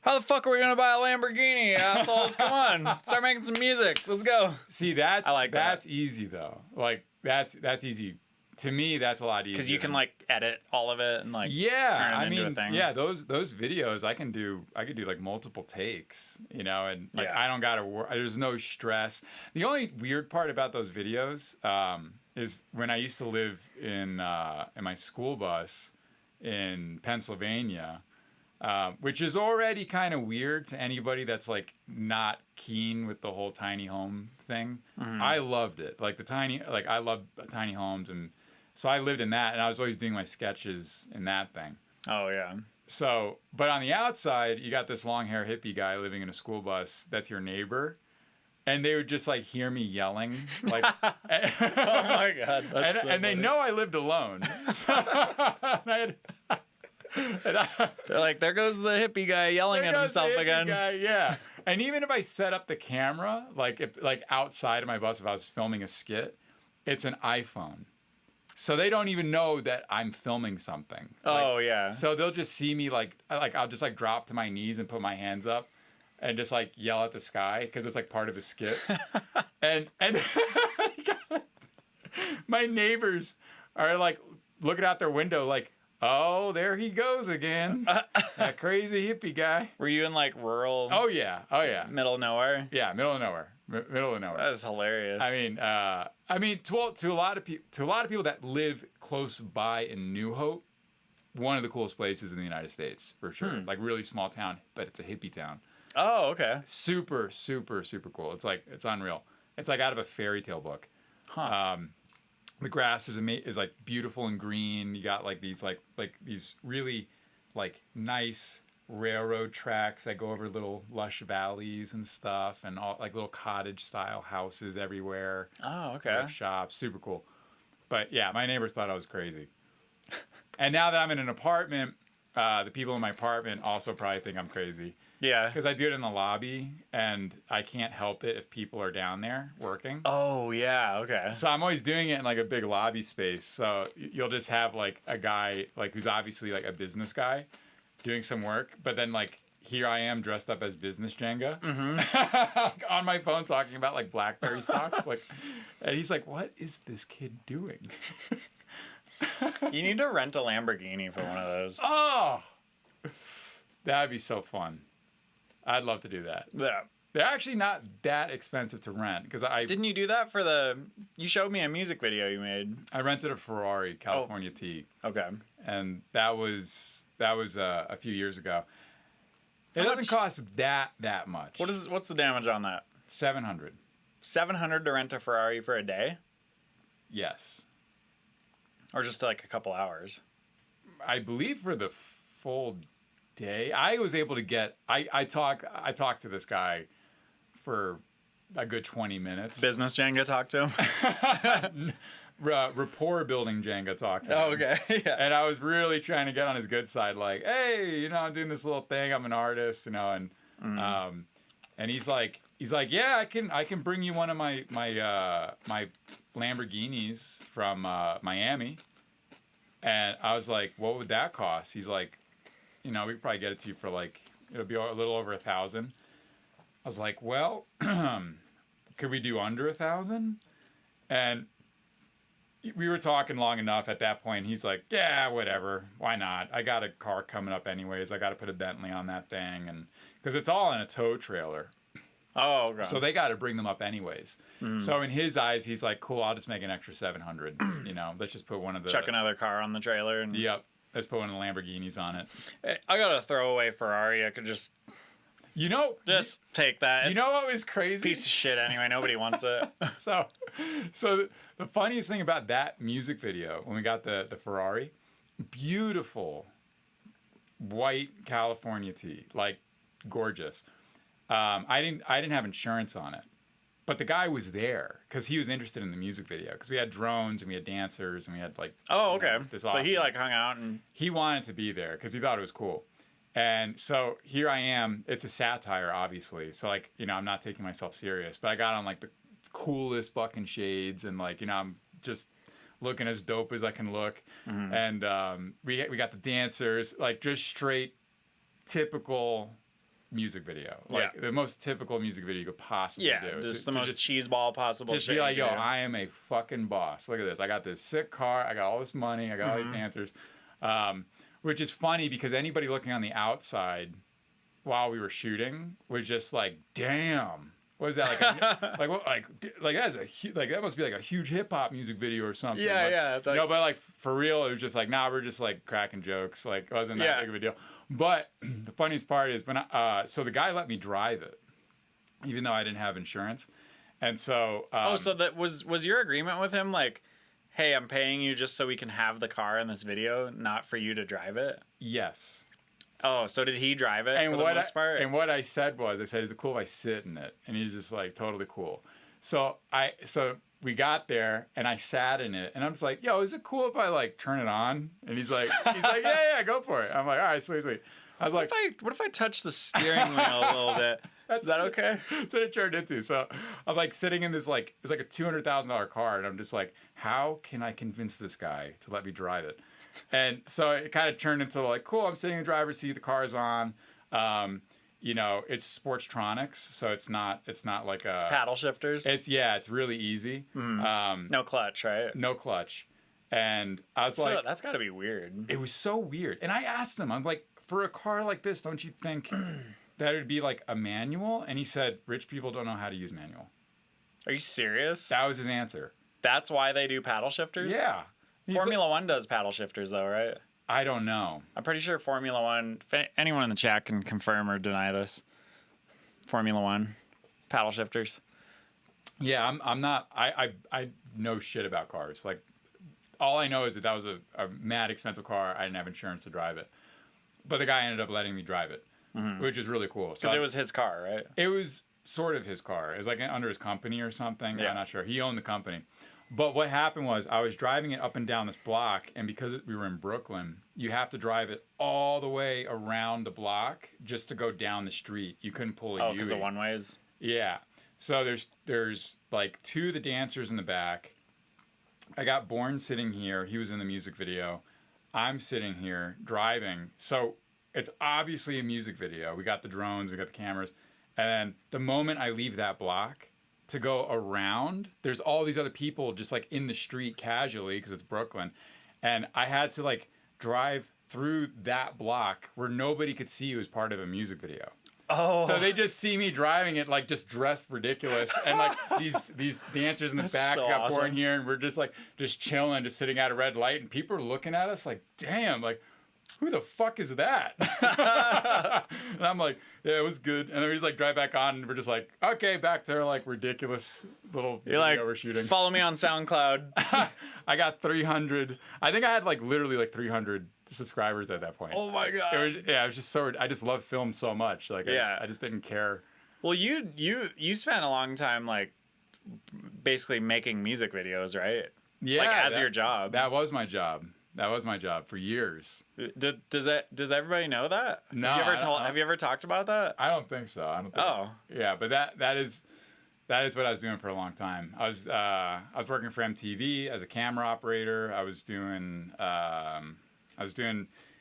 how the fuck are we gonna buy a Lamborghini, assholes? Come on, start making some music. Let's go. See, that's easy though. Like that's easy. To me, that's a lot easier. Because you can like edit all of it and like turn it into a thing. Yeah, those videos I could do like multiple takes, and like I don't gotta worry. There's no stress. The only weird part about those videos is when I used to live in my school bus in Pennsylvania. Which is already kind of weird to anybody that's like not keen with the whole tiny home thing. I loved it. Like I love tiny homes, and so I lived in that, and I was always doing my sketches in that thing. Oh yeah. So, but on the outside, you got this long hair hippie guy living in a school bus. That's your neighbor, and they would just like hear me yelling, like, oh my god, that's and they know I lived alone. So, they're like, there goes the hippie guy yelling at himself again. Yeah. And even if I set up the camera, like if like outside of my bus, if I was filming a skit, it's an iPhone. So they don't even know that I'm filming something. Oh, Like, yeah. So they'll just see me like I'll just like drop to my knees and put my hands up and just like yell at the sky because it's like part of a skit. and my neighbors are like looking out their window like, oh, there he goes again. That crazy hippie guy. Were you in like rural? Oh yeah. Middle of nowhere. Yeah, middle of nowhere. Middle of nowhere. That is hilarious. I mean, to a lot of people that live close by in New Hope, one of the coolest places in the United States for sure. Like really small town, but it's a hippie town. Oh, okay. Super, super, super cool. It's unreal. It's like out of a fairy tale book. Huh. The grass is like beautiful and green. You got like these like these really like nice railroad tracks that go over little lush valleys and stuff, and all like little cottage style houses everywhere. Oh, okay. Shops, super cool. But yeah, my neighbors thought I was crazy. And now that I'm in an apartment, the people in my apartment also probably think I'm crazy. Yeah. Because I do it in the lobby, and I can't help it if people are down there working. Oh, yeah. Okay. So I'm always doing it in like a big lobby space. So you'll just have like a guy like who's obviously like a business guy doing some work, but then like here I am dressed up as business Jenga on my phone talking about like BlackBerry stocks. Like, and he's like, "What is this kid doing?" You need to rent a Lamborghini for one of those. Oh, that'd be so fun. I'd love to do that. Yeah. They're actually not that expensive to rent because Didn't you do that for the? You showed me a music video you made. I rented a Ferrari California T, Okay. and that was a few years ago. It How doesn't much- cost that much. What's the damage on that? 700. 700 to rent a Ferrari for a day, Yes, or just like a couple hours? I believe for the full day. I was able to get. I talked to this guy for a good 20 minutes. Business Jenga talk to him. Rapport building Jenga talked to him. Oh, okay. Yeah. And I was really trying to get on his good side, like, hey, I'm doing this little thing. I'm an artist, and he's like, yeah, I can bring you one of my Lamborghinis from Miami. And I was like, what would that cost? He's like, we could probably get it to you for like, it'll be a little over $1,000. I was like, well, could we do under $1,000? And we were talking long enough at that point. He's like, yeah, whatever. Why not? I got a car coming up anyways. I got to put a Bentley on that thing. And because it's all in a tow trailer. Oh, okay. So they got to bring them up anyways. So in his eyes, he's like, cool, I'll just make an extra 700. Let's just put one of the... Chuck another car on the trailer. And... Yep. Let's put one of the Lamborghinis on it. Hey, I got a throwaway Ferrari. I could just take that. You know what was crazy? Piece of shit anyway. Nobody wants it. So the funniest thing about that music video, when we got the Ferrari, beautiful white California tee, like gorgeous. I didn't have insurance on it, but the guy was there because he was interested in the music video because we had drones and we had dancers and we had like. Oh, okay. This so awesome. he like hung out and he wanted to be there because he thought it was cool. And so here I am. It's a satire, obviously. So like, I'm not taking myself serious, but I got on like the coolest fucking shades and like, I'm just looking as dope as I can look. And we got the dancers, like just straight typical music video, like the most typical music video you could possibly do. Just the most cheeseball possible. Just be like, yo, I am a fucking boss. Look at this. I got this sick car. I got all this money. I got all these dancers. Which is funny because anybody looking on the outside while we were shooting was just like, damn. What is that like? That must be like a huge hip hop music video or something. Yeah, but like for real, it was just like, nah, we're just like cracking jokes. Like it wasn't that big of a deal. But the funniest part is when so the guy let me drive it, even though I didn't have insurance, and so. So that was your agreement with him like, hey, I'm paying you just so we can have the car in this video, not for you to drive it? Yes. Oh, so did he drive it for the most part? And what I said was, is it cool if I sit in it? And he's just like, totally cool. So we got there and I sat in it and I'm just like, yo, is it cool if I like turn it on? And he's like, yeah, go for it. I'm like, all right, sweet. I was like, what if I touch the steering wheel a little bit? Is that okay? That's what it turned into. So I'm like sitting in this like it's like a $200,000 car, and I'm just like, how can I convince this guy to let me drive it? And so it kind of turned into like, cool. I'm sitting in the driver's seat. The car's on. You know, it's Sportstronics, so it's not like a. It's paddle shifters. It's really easy. No clutch, right? No clutch. And I was like, that's got to be weird. it was so weird. And I asked him, I'm like, for a car like this, don't you think that it would be like a manual? And he said, rich people don't know how to use manual. Are you serious? That was his answer. That's why they do paddle shifters? Yeah. Formula One does paddle shifters, though, right? I don't know. I'm pretty sure Formula One, if anyone in the chat can confirm or deny this, Formula One, paddle shifters. Yeah, I'm not, I know shit about cars. Like, all I know is that was a mad expensive car. I didn't have insurance to drive it. But the guy ended up letting me drive it, which is really cool. Because it was his car, right? It was sort of his car. It was like under his company or something. Yeah. I'm not sure. He owned the company. But what happened was I was driving it up and down this block, and because we were in Brooklyn, you have to drive it all the way around the block just to go down the street. You couldn't pull a U. Oh, because of one-ways? Yeah. So there's like two of the dancers in the back. I got Byrne sitting here. He was in the music video. I'm sitting here driving. So it's obviously a music video. We got the drones, we got the cameras. And the moment I leave that block to go around, there's all these other people just like in the street casually because it's Brooklyn. And I had to like drive through that block where nobody could see it was part of a music video. Oh. So they just see me driving it like just dressed ridiculous, and like these dancers in the back so got awesome. Byrne here, and we're just like just chilling, just sitting at a red light, and people are looking at us like, damn, like who the fuck is that? And I'm like, yeah, it was good. And then we just like drive back on, and we're just like, okay, back to our like ridiculous little You're video like, we're shooting. follow me on SoundCloud. I got 300. I think I had like literally like 300 subscribers at that point. Oh my god. It was just so. I just love film so much. Like Yeah. I just didn't care. Well, you spent a long time like basically making music videos, right? Yeah, like as your job. That was my job. That was my job for years. Does everybody know that? No, Have you ever talked about that? I don't think so. I don't think. Oh. Yeah, but that is what I was doing for a long time. I was working for MTV as a camera operator. I was doing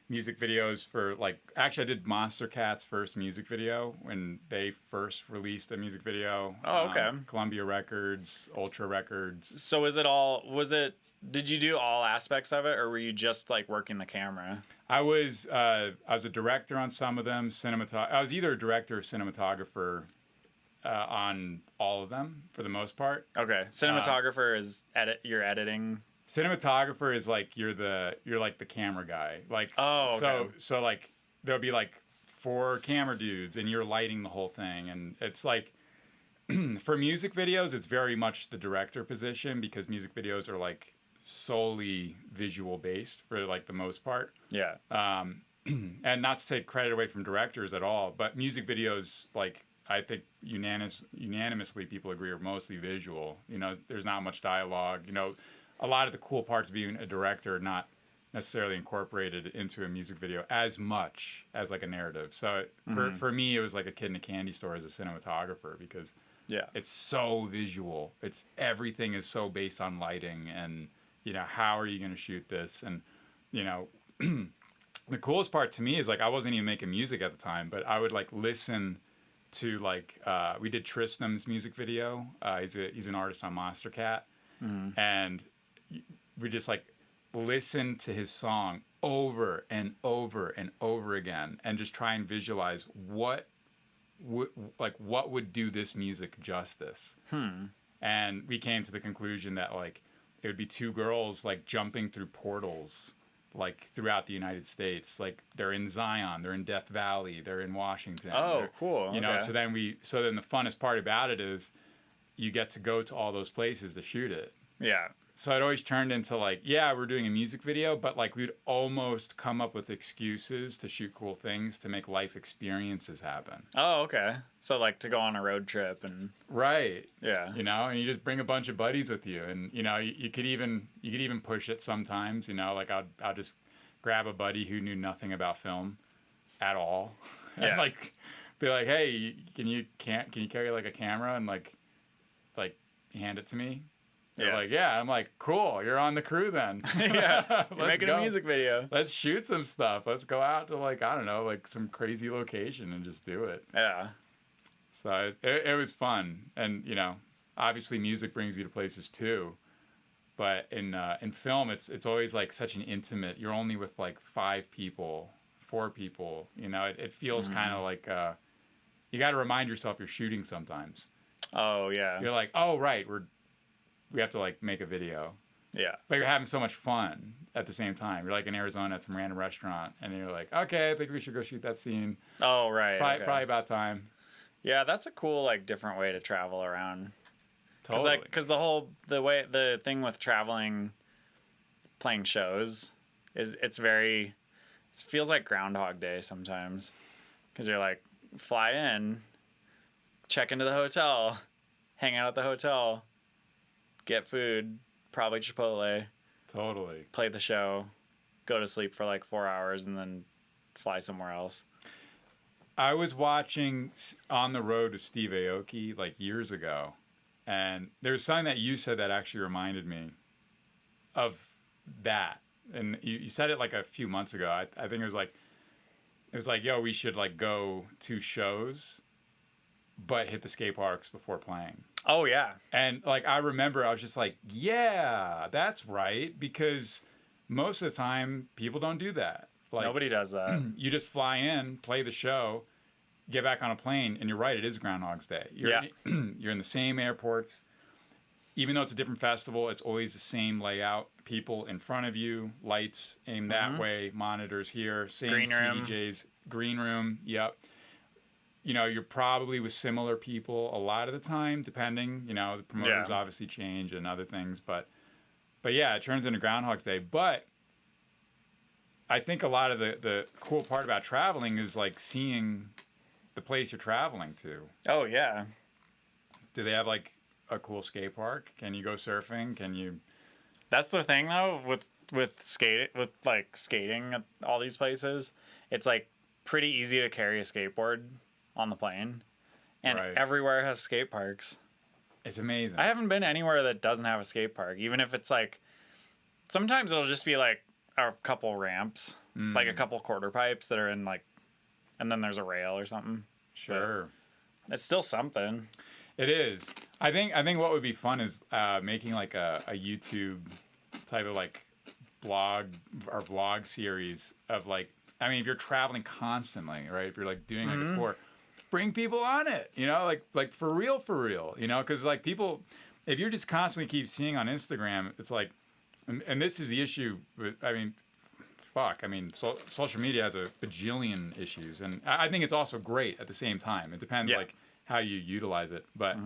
music videos for like, actually I did Monster Cat's first music video when they first released a music video. Oh, okay. Columbia Records, Ultra Records. So did you do all aspects of it, or were you just like working the camera? I was a director on some of them. I was either a director or cinematographer on all of them for the most part. Okay, cinematographer is you're editing. Cinematographer is like you're like the camera guy. Like so like there'll be like 4 camera dudes and you're lighting the whole thing, and it's like for music videos it's very much the director position because music videos are like solely visual based for like the most part. Yeah. And not to take credit away from directors at all, but music videos, like I think unanimously people agree are mostly visual. You know, there's not much dialogue. You know, a lot of the cool parts of being a director are not necessarily incorporated into a music video as much as like a narrative. So for me, it was like a kid in a candy store as a cinematographer because it's so visual. Everything is so based on lighting and, you know, how are you going to shoot this? And, you know, the coolest part to me is like I wasn't even making music at the time, but I would like listen to like we did Tristan's music video. He's an artist on Monster Cat, and we just like listen to his song over and over and over again, and just try and visualize what would do this music justice. And we came to the conclusion that like it would be 2 girls like jumping through portals like throughout the United States. Like they're in Zion, they're in Death Valley, they're in Washington. Oh, cool. You know, so then the funnest part about it is you get to go to all those places to shoot it. Yeah. So it always turned into like, yeah, we're doing a music video, but like we'd almost come up with excuses to shoot cool things to make life experiences happen. Oh, okay. So like to go on a road trip and right. Yeah. You know, and you just bring a bunch of buddies with you, and you know, you could even push it sometimes. You know, like I'll just grab a buddy who knew nothing about film at all, and like be like, hey, can you carry like a camera and like hand it to me? They're like, yeah. I'm like, cool. You're on the crew then. Yeah. You're making a music video. Let's shoot some stuff. Let's go out to like, I don't know, like some crazy location and just do it. Yeah. So it was fun. And, you know, obviously music brings you to places too. But in film, it's always like such an intimate, you're only with like 5 people, 4 people, you know, it feels kind of like, you got to remind yourself you're shooting sometimes. Oh yeah. You're like, oh, right. We have to like make a video. Yeah. But you're having so much fun at the same time. You're like in Arizona at some random restaurant and you're like, okay, I think we should go shoot that scene. Oh, right. It's probably about time. Yeah. That's a cool, like different way to travel around. Totally. Because the thing with traveling, playing shows is it feels like Groundhog Day sometimes. Because you're like, fly in, check into the hotel, hang out at the hotel, get food, probably Chipotle. Totally. Play the show, go to sleep for like 4 hours, and then fly somewhere else. I was watching On the Road with Steve Aoki like years ago, and there was something that you said that actually reminded me of that. And you said it like a few months ago. I think it was like, yo, we should like go to shows, but hit the skate parks before playing. Oh, yeah. And like, I remember I was just like, yeah, that's right. Because most of the time people don't do that. Like, Nobody does that. You just fly in, play the show, get back on a plane. And you're right. It is Groundhog's Day. You're in the same airports. Even though it's a different festival, it's always the same layout. People in front of you, lights aimed that way, monitors here, same Green room. CDJs, green room. Yep. You know, you're probably with similar people a lot of the time, depending. You know, the promoters obviously change and other things, but yeah, it turns into Groundhog's Day. But I think a lot of the cool part about traveling is like seeing the place you're traveling to. Oh, yeah. Do they have like a cool skate park? Can you go surfing? Can you? That's the thing though with skating at all these places. It's like pretty easy to carry a skateboard on the plane, and everywhere has skate parks. It's amazing. I haven't been anywhere that doesn't have a skate park, even if it's like sometimes it'll just be like a couple ramps, like a couple quarter pipes that are in like, and then there's a rail or something. Sure. But it's still something. It is. I think what would be fun is making like a YouTube type of like blog or vlog series of like, I mean, if you're traveling constantly, right? If you're like doing like a tour, bring people on it, you know, like for real, you know, because like people, if you're just constantly keep seeing on Instagram, it's like, and this is the issue. I mean, social media has a bajillion issues, and I think it's also great at the same time. It depends like how you utilize it, but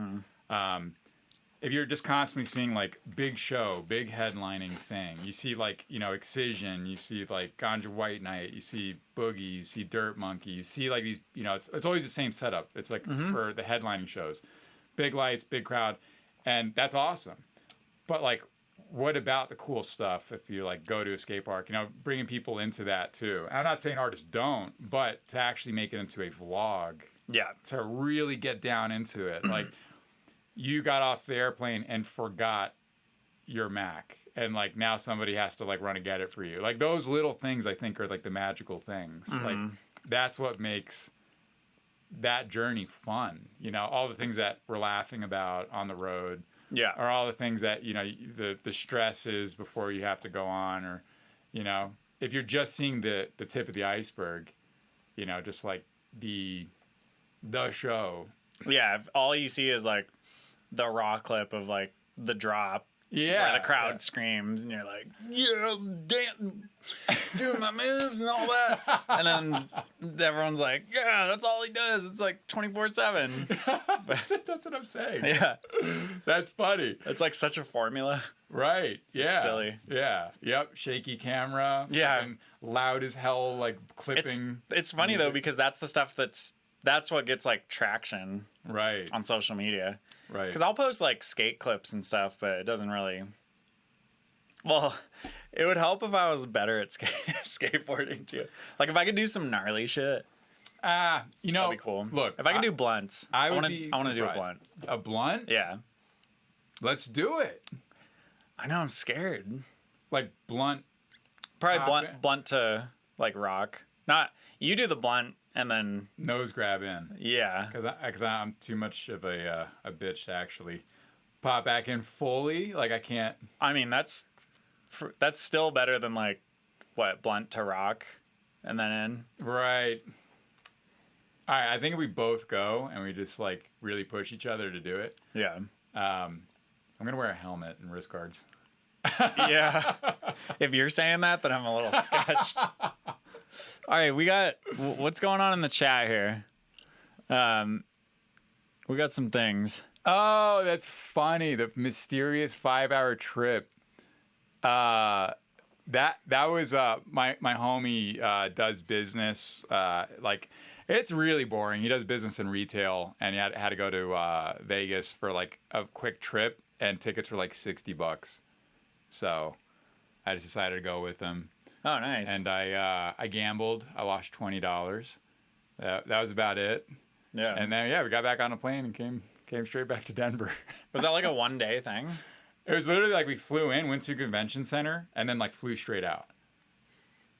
if you're just constantly seeing like big show, big headlining thing, you see like, you know, Excision, you see like Ganja White Night, you see Boogie, you see Dirt Monkey, you see like these, you know, it's always the same setup. It's like for the headlining shows, big lights, big crowd, and that's awesome. But like, what about the cool stuff if you like go to a skate park, you know, bringing people into that too. And I'm not saying artists don't, but to actually make it into a vlog, to really get down into it, like. You got off the airplane and forgot your Mac, and like now somebody has to like run and get it for you. Like those little things I think are like the magical things. Like that's what makes that journey fun. You know, all the things that we're laughing about on the road. Are all the things that, you know, the stress is before you have to go on, or, you know, if you're just seeing the tip of the iceberg, you know, just like the show. Yeah, if all you see is like the raw clip of like the drop, where the crowd screams, and you're like, damn, doing my moves and all that, and then everyone's like, yeah, that's all he does. It's like 24/7. That's what I'm saying. Yeah, that's funny. It's like such a formula. Right. Yeah. It's silly. Yeah. Yep. Shaky camera. Yeah. Loud as hell, like clipping. It's funny though, because that's the stuff that's what gets like traction. Right. On social media. Right. Because I'll post like skate clips and stuff, but it doesn't really. Well, it would help if I was better at skateboarding too. Like if I could do some gnarly shit. You know, That'd be cool. Look, if I can do blunts, I want would to. be I want to do a surprised. blunt. A blunt? Yeah. Let's do it. I know. I'm scared. Like blunt. Probably Pop blunt. it. Blunt to like rock. Not you do the blunt and then Nose grab in. yeah. Because I'm too much of a bitch to actually pop back in fully. Like I can't. I mean that's still better than like what blunt to rock and then in. Right. All right. I think if we both go and we just like really push each other to do it, Yeah. I'm gonna wear a helmet and wrist guards. Yeah. If you're saying that, then I'm a little sketched. All right, we got what's going on in the chat here. We got some things. Oh, that's funny. The mysterious 5-hour trip. That was my homie does business. Like it's really boring. He does business in retail, and he had to go to Vegas for like a quick trip, and tickets were like $60. So I just decided to go with him. Oh, nice. And I gambled. I lost $20. That was about it. Yeah. And then we got back on a plane and came straight back to Denver. Was that like a one-day thing? It was literally like we flew in, went to a convention center, and then like flew straight out.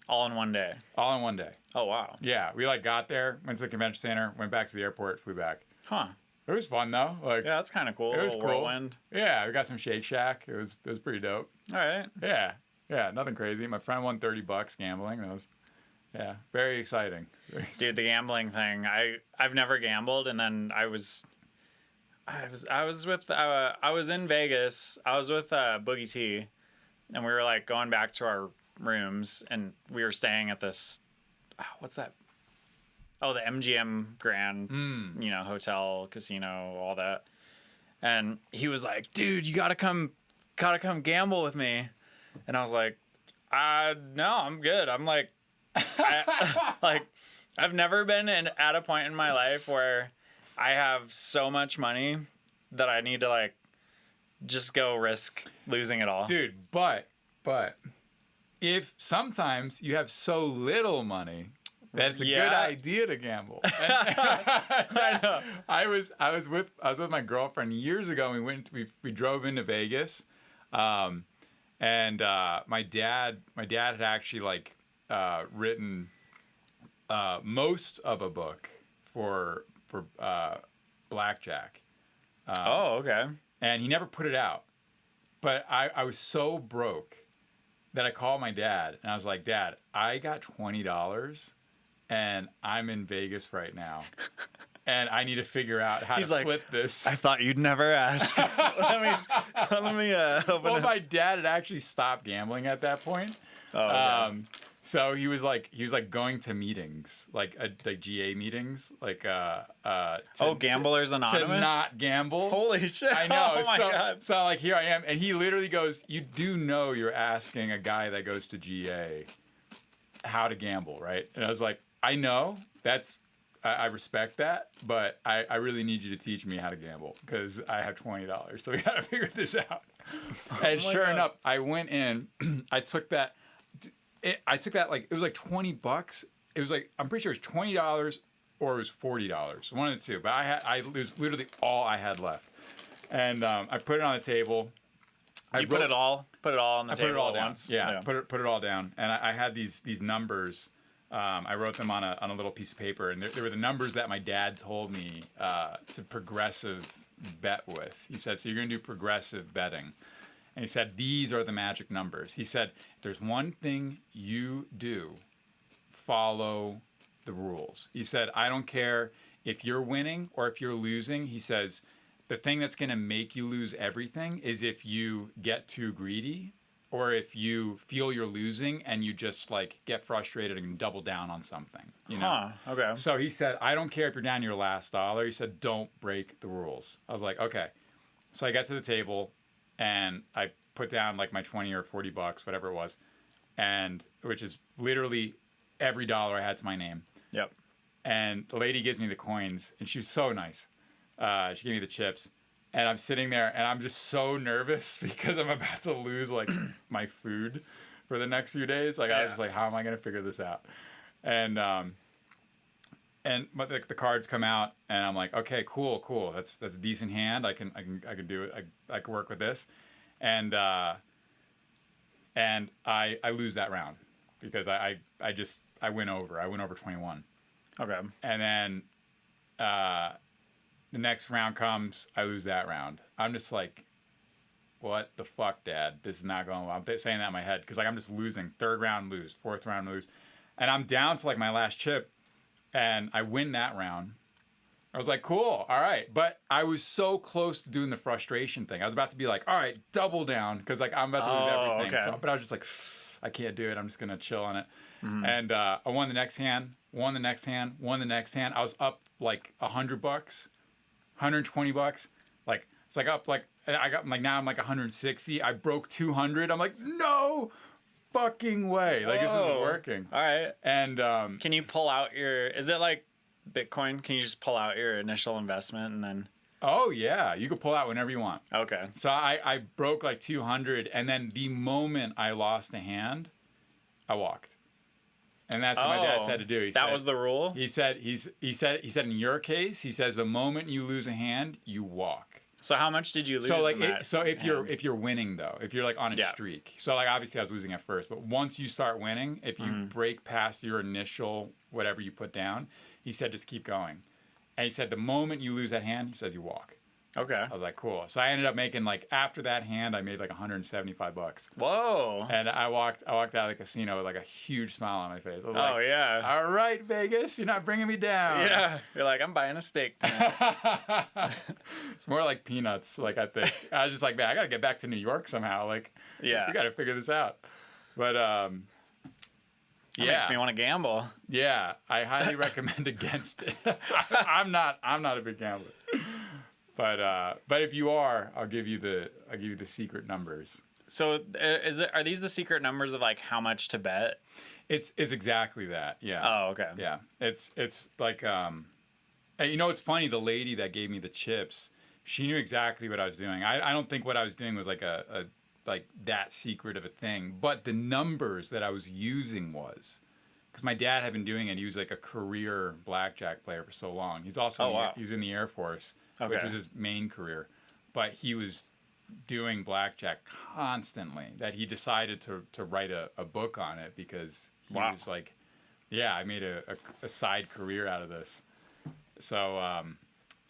All in one day. All in one day. Oh, wow. Yeah, we like got there, went to the convention center, went back to the airport, flew back. Huh. It was fun though. Like Yeah, that's kind of cool. it was A cool. little whirlwind. Yeah, we got some Shake Shack. It was pretty dope. All right. Yeah, nothing crazy. My friend won $30 gambling. That was very exciting. Dude, the gambling thing. I've never gambled, and then I was in Vegas. I was with Boogie T, and we were like going back to our rooms, and we were staying at this. What's that? Oh, the MGM Grand, hotel, casino, all that. And he was like, "Dude, you gotta come gamble with me." And I was like, "No, I'm good." I'm like, I've never been at a point in my life where I have so much money that I need to like just go risk losing it all. Dude, but if sometimes you have so little money that it's a good idea to gamble. I know. I was with my girlfriend years ago, and we drove into Vegas. And my dad had actually like written most of a book for blackjack. Oh, okay. And he never put it out. But I was so broke that I called my dad and I was like, "Dad, I got $20 and I'm in Vegas right now. And I need to figure out how to flip this." I thought you'd never ask. let me open Well, it. my dad had actually stopped gambling at that point. Oh, okay. So he was like going to meetings, like GA meetings, like Gamblers Anonymous? to not gamble. Holy shit. I know. Oh my God. So like here I am, and he literally goes, "You do know you're asking a guy that goes to GA how to gamble, right?" And I was like, "I know. I respect that, but I really need you to teach me how to gamble because I have $20, so we gotta figure this out." And sure enough, I went in. I took that like it was like $20. It was like I'm pretty sure it was $20 or it was $40, one of the two. But it was literally all I had left, and I put it on the table. Put it all on the table put it all at down. once? Yeah, put it all down, and I had these numbers. I wrote them on a little piece of paper, and there were the numbers that my dad told me to progressive bet with. He said, "So you're going to do progressive betting." And he said, "These are the magic numbers." He said, "If there's one thing you do, follow the rules." He said, "I don't care if you're winning or if you're losing." He says, "The thing that's going to make you lose everything is if you get too greedy or if you feel you're losing and you just like get frustrated and double down on something." You know? Huh, okay. So he said, "I don't care if you're down to your last dollar." He said, "Don't break the rules." I was like, okay. So I got to the table and I put down like my $20 or $40, whatever it was, and which is literally every dollar I had to my name. Yep. And the lady gives me the coins, and she was so nice. She gave me the chips, and I'm sitting there, and I'm just so nervous because I'm about to lose like my food for the next few days. Like I was just like, how am I gonna figure this out? And but the cards come out, and I'm like, okay, cool. That's a decent hand. I can do it. I can work with this, and I lose that round because I went over. I went over 21. Okay. And then the next round comes, I lose that round. I'm just like, what the fuck, Dad? This is not going well. I'm saying that in my head because like I'm just losing. Third round, lose. Fourth round, lose. And I'm down to like my last chip, and I win that round. I was like, cool, all right. But I was so close to doing the frustration thing. I was about to be like, all right, double down because like I'm about to lose everything. Okay. So, but I was just like, I can't do it. I'm just gonna chill on it. And I won the next hand. Won the next hand. I was up like $100, $120. Like it's like up like I got like now I'm like 160. I broke 200. I'm like, no fucking way. Like this isn't working. All right. And can you pull out your? Is it like Bitcoin? Can you just pull out your initial investment and then? oh yeah, you can pull out whenever you want. Okay. So I broke like 200, and then the moment I lost a hand, I walked. And that's what my dad said to do. He said, was the rule? He said in your case, he says the moment you lose a hand, you walk. So how much did you lose? So like in that if you're winning though, if you're like on a streak. So like obviously I was losing at first, but once you start winning, if you break past your initial whatever you put down, he said just keep going. And he said the moment you lose that hand, he says you walk. Okay. I was like, cool. So I ended up making like after that hand, I made like $175. Whoa. And I walked out of the casino with like a huge smile on my face. I was Oh like, yeah. all right, Vegas, you're not bringing me down. Yeah. You're like, I'm buying a steak tonight. It's more like peanuts. Like I think I was just like, man, I gotta get back to New York somehow. Like, Yeah. we gotta figure this out. But That makes me want to gamble. yeah, I highly recommend against it. I'm not a big gambler. But if you are, I'll give you the secret numbers. So are these the secret numbers of like how much to bet? It's exactly that. Yeah. Oh, okay. Yeah. It's like and you know it's funny, the lady that gave me the chips, she knew exactly what I was doing. I don't think what I was doing was like a like that secret of a thing, but the numbers that I was using was because my dad had been doing it. He was like a career blackjack player for so long. He's also he was in the Air Force, which was his main career, but he was doing blackjack constantly that he decided to write a book on it because he was like, yeah, I made a side career out of this. So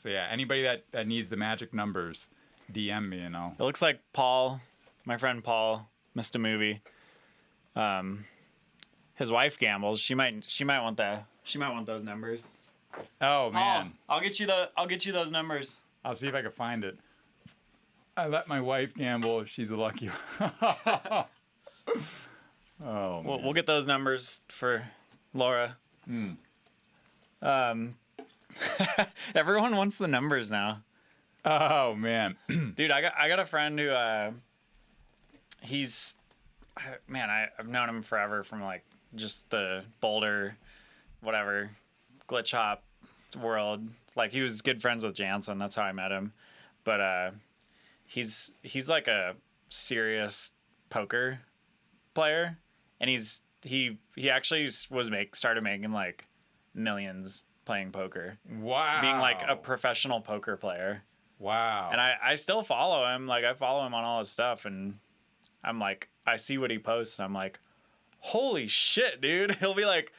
yeah, anybody that needs the magic numbers, DM me and I'll. It looks like Paul, my friend Paul, missed a movie. His wife gambles. She might want those numbers. Oh man, I'll get you those numbers. I'll see if I can find it. I let my wife gamble. She's a lucky one. Oh, man. We'll get those numbers for Laura. Everyone wants the numbers now. Oh man, Dude, I got a friend who I've known him forever from like just the Boulder, whatever, glitch hop world. Like he was good friends with Jansen. That's how I met him. But he's like a serious poker player, and he actually started making like millions playing poker. wow, Being like a professional poker player. wow. And I still follow him. Like I follow him on all his stuff, and I'm like, I see what he posts, and I'm like, holy shit, dude. He'll be like,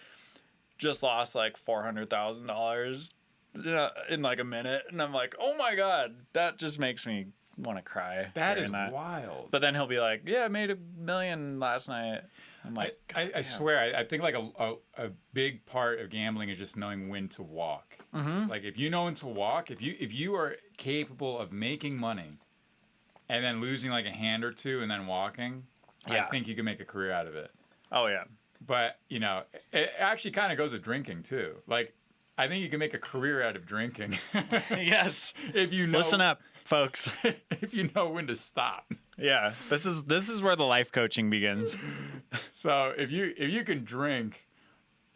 just lost like $400,000 in like a minute, and I'm like, oh my god, that just makes me want to cry. That hearing is wild. But then he'll be like, yeah, I made $1 million last night. I'm like, I swear, I think like a big part of gambling is just knowing when to walk. Mm-hmm. Like if you know when to walk, if you are capable of making money and then losing like a hand or two and then walking, I think you can make a career out of it. oh yeah. But, you know, it actually kind of goes with drinking too. Like I think you can make a career out of drinking. Yes. If you know, Listen up, folks. if you know when to stop. Yeah. This is where the life coaching begins. So if you can drink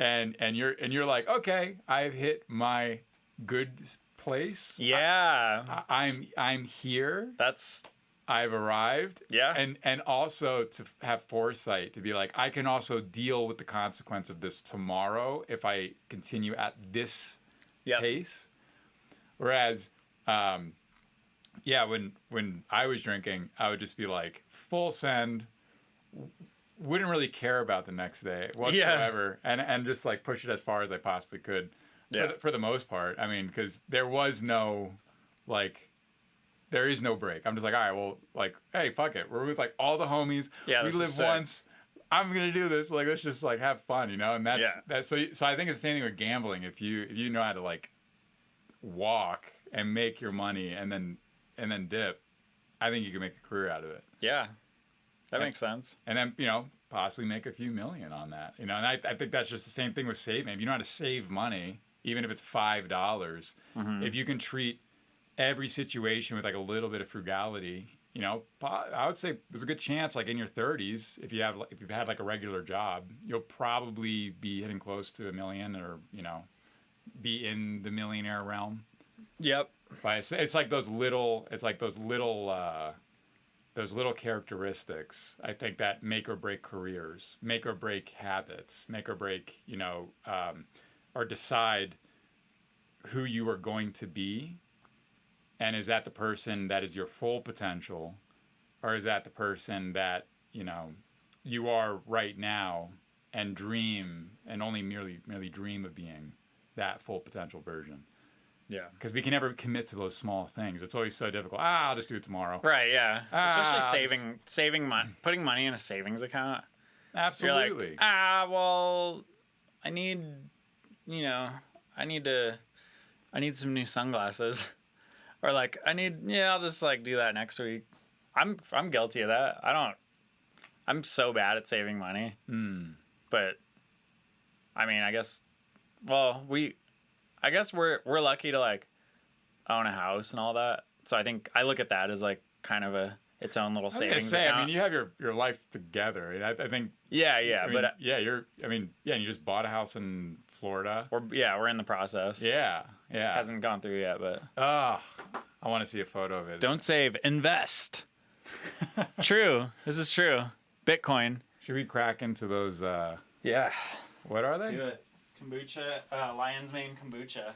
and you're like, okay, I've hit my good place. Yeah. I'm here. That's I've arrived. Yeah. And also to have foresight to be like, I can also deal with the consequence of this tomorrow if I continue at this pace. Whereas, when I was drinking, I would just be like full send, wouldn't really care about the next day whatsoever, and just like push it as far as I possibly could. For the most part, I mean, because there was no there is no break. I'm just like, all right, well, like, hey, fuck it. We're with like all the homies. Yeah, we this is live sick. once. I'm gonna do this. Like, let's just like have fun, you know. And that's so I think it's the same thing with gambling. If you know how to like walk and make your money and then dip, I think you can make a career out of it. Yeah, that makes sense. And then possibly make a few million on that. And I think that's just the same thing with saving. If you know how to save money, even if it's $5, if you can treat every situation with like a little bit of frugality, I would say there's a good chance, like in your 30s, if you've had like a regular job, you'll probably be hitting close to $1 million, or be in the millionaire realm. Yep. But it's like those little characteristics, I think, that make or break careers, make or break habits, make or break or decide who you are going to be. And is that the person that is your full potential, or is that the person that, you are right now and dream and only merely dream of being that full potential version? Yeah. Because we can never commit to those small things. It's always so difficult. I'll just do it tomorrow. Right, yeah. Especially saving money, putting money in a savings account. Absolutely. You're like, well, I need some new sunglasses. Or like, I'll just like do that next week. I'm guilty of that. I'm so bad at saving money. But I mean, I guess we're lucky to like own a house and all that. So I think I look at that as like kind of its own little savings account. I mean, you have your life together. And I think. Yeah. And you just bought a house in Florida. We're in the process. Yeah. Hasn't gone through yet, but. I want to see a photo of it. Don't save, invest. True. This is true. Bitcoin. Should we crack into those? Yeah. What are they? Do it. Kombucha, Lion's Mane kombucha.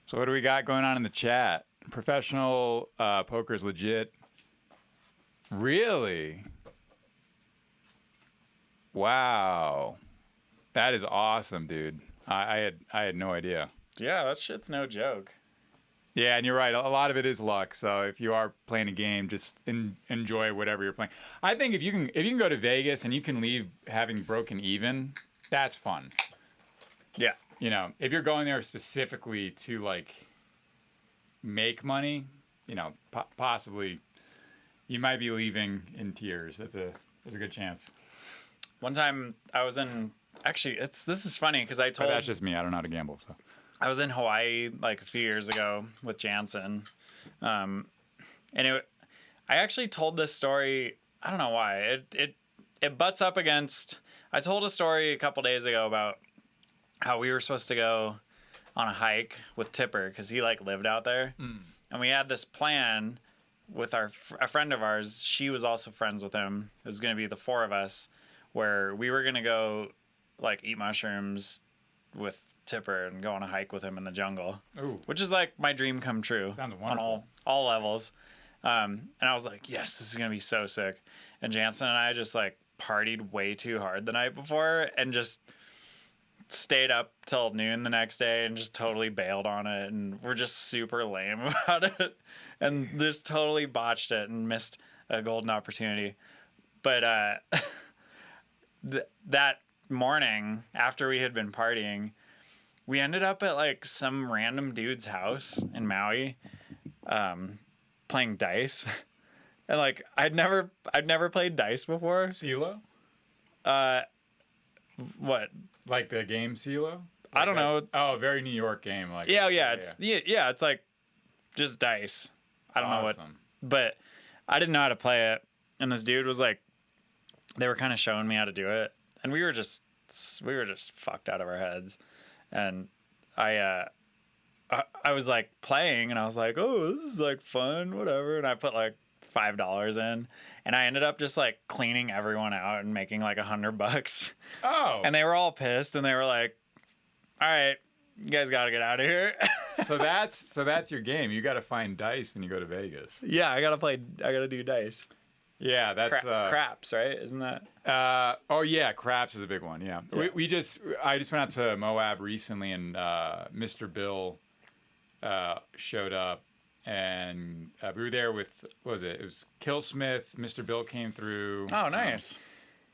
So what do we got going on in the chat? Professional poker's legit. Really? Wow. That is awesome, dude. I had no idea. Yeah, that shit's no joke. Yeah, and you're right. A lot of it is luck. So if you are playing a game, just enjoy whatever you're playing. I think if you can go to Vegas and you can leave having broken even, that's fun. Yeah. If you're going there specifically to like make money, possibly you might be leaving in tears. There's a good chance. One time I was in. Actually, this is funny because But that's just me. I don't know how to gamble. So I was in Hawaii like a few years ago with Jansen, and I actually told this story. I don't know why it butts up against. I told a story a couple days ago about how we were supposed to go on a hike with Tipper because he like lived out there, and we had this plan with a friend of ours. She was also friends with him. It was going to be the four of us, where we were going to go like eat mushrooms with Tipper and go on a hike with him in the jungle. Ooh. Which is like my dream come true. Sounds wonderful. On all levels. And I was like, yes, this is going to be so sick. And Jansen and I just like partied way too hard the night before and just stayed up till noon the next day and just totally bailed on it. And we're just super lame about it and just totally botched it and missed a golden opportunity. But that morning after we had been partying, we ended up at like some random dude's house in Maui, playing dice. And like I'd never played dice before. CeeLo? What? Like the game CeeLo? I don't know. Oh, very New York game. Like it's like just dice. I don't know what, but I didn't know how to play it. And this dude was like, they were kind of showing me how to do it, and we were just fucked out of our heads. And I was like playing, and I was like, oh, this is like fun, whatever. And I put like $5 in, and I ended up just like cleaning everyone out and making like $100. Oh. And they were all pissed, and they were like, "All right, you guys got to get out of here." So that's your game. You got to find dice when you go to Vegas. Yeah, I gotta do dice. Yeah, that's Craps, right? Isn't that? oh yeah, craps is a big one. Yeah, Yeah. I just went out to Moab recently, and Mr. Bill showed up, and we were there with, what was it? It was Killsmith. Mr. Bill came through. Oh, nice.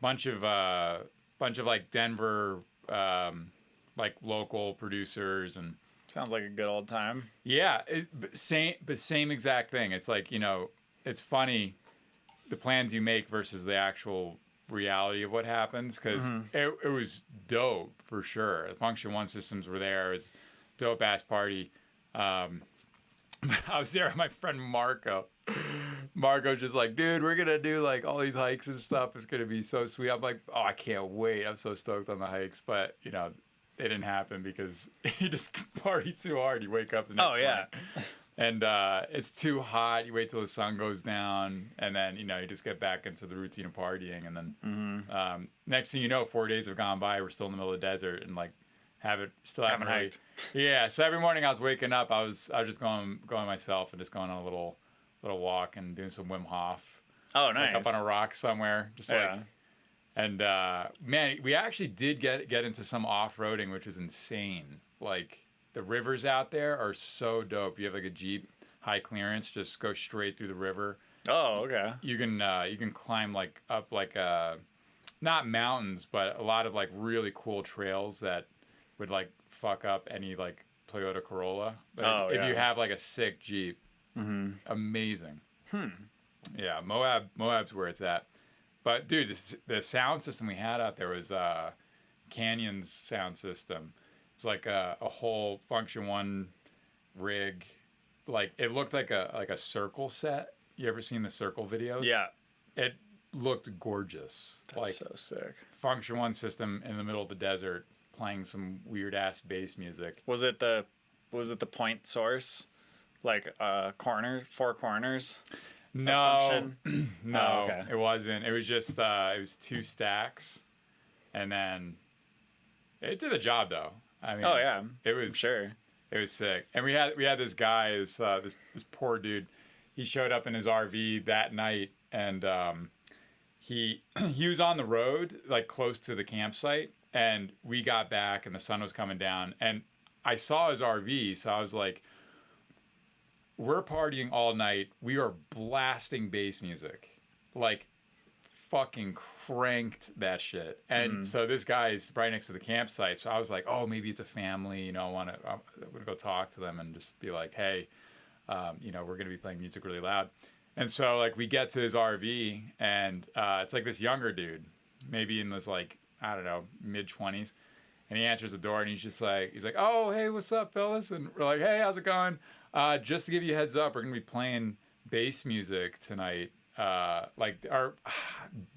Bunch of like Denver, like local producers, and Sounds like a good old time. yeah, but same exact thing. It's like, it's funny the plans you make versus the actual reality of what happens, because it was dope for sure. The Function One systems were there. It was a dope ass party. I was there with my friend Marco. Marco's just like, dude, we're gonna do like all these hikes and stuff. It's gonna be so sweet. I'm like, oh, I can't wait. I'm so stoked on the hikes, but it didn't happen because he just partied too hard. You wake up the next morning. And it's too hot. You wait till the sun goes down, and then you just get back into the routine of partying. And then next thing you know, 4 days have gone by. We're still in the middle of the desert, and like haven't hiked. Yeah. So every morning I was waking up, I was just going myself and just going on a little walk and doing some Wim Hof. Oh, nice. Like up on a rock somewhere, just like. And man, we actually did get into some off-roading, which was insane. Like, the rivers out there are so dope. You have like a Jeep, high clearance, just go straight through the river. Oh, okay. You can climb like up like not mountains, but a lot of like really cool trails that would like fuck up any like Toyota Corolla. But if you have like a sick Jeep, amazing. Yeah, Moab's where it's at. But dude, the sound system we had out there was Canyon's sound system. It's like a whole Function One rig. Like, it looked like a circle set. You ever seen the circle videos? Yeah. It looked gorgeous. That's like, so sick. Function One system in the middle of the desert playing some weird ass bass music. Was it the point source? Like four corners? No. No, Oh, okay. It wasn't. It was just it was 2 stacks, and then it did the job though. I mean, Oh yeah. it was I'm sure. It was sick. And we had this guy, this poor dude. He showed up in his RV that night, and he was on the road, like close to the campsite, and we got back and the sun was coming down, and I saw his RV, so I was like, we're partying all night. We are blasting bass music, like fucking cranked that shit. And so this guy is right next to the campsite. So I was like, oh, maybe it's a family. I want to go talk to them and just be like, hey, we're going to be playing music really loud. And so like we get to his RV, and it's like this younger dude, maybe in this like, I don't know, mid-20s. And he answers the door, and he's like, oh, hey, what's up, fellas? And we're like, hey, how's it going? Just to give you a heads up, we're going to be playing bass music tonight. Like our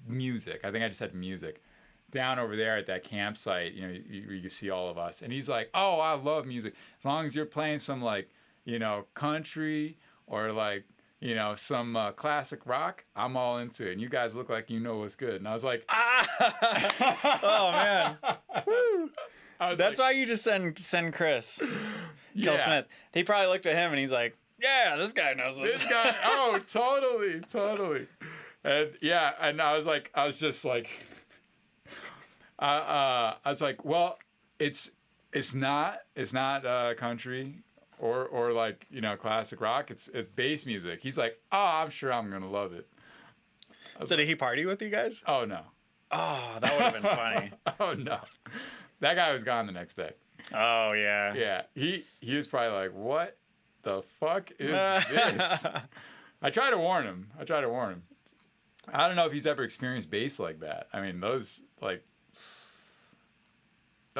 music. I think I just said music. Down over there at that campsite, you can see all of us. And he's like, oh, I love music. As long as you're playing some like, country or like, some classic rock, I'm all into it. And you guys look like you know what's good. And I was like, Oh man. Woo. That's why you just send Chris. Kill Smith. He probably looked at him and he's like, yeah, this guy knows this. This guy, oh, totally. And yeah, and I was just like, I was like, well, it's not country or like, classic rock. It's bass music. He's like, oh, I'm sure I'm gonna love it. So did he party with you guys? Oh no. Oh, that would have been funny. Oh no. That guy was gone the next day. Oh yeah. Yeah. He was probably like, what the fuck is this? I try to warn him. I don't know if he's ever experienced bass like that. I mean, those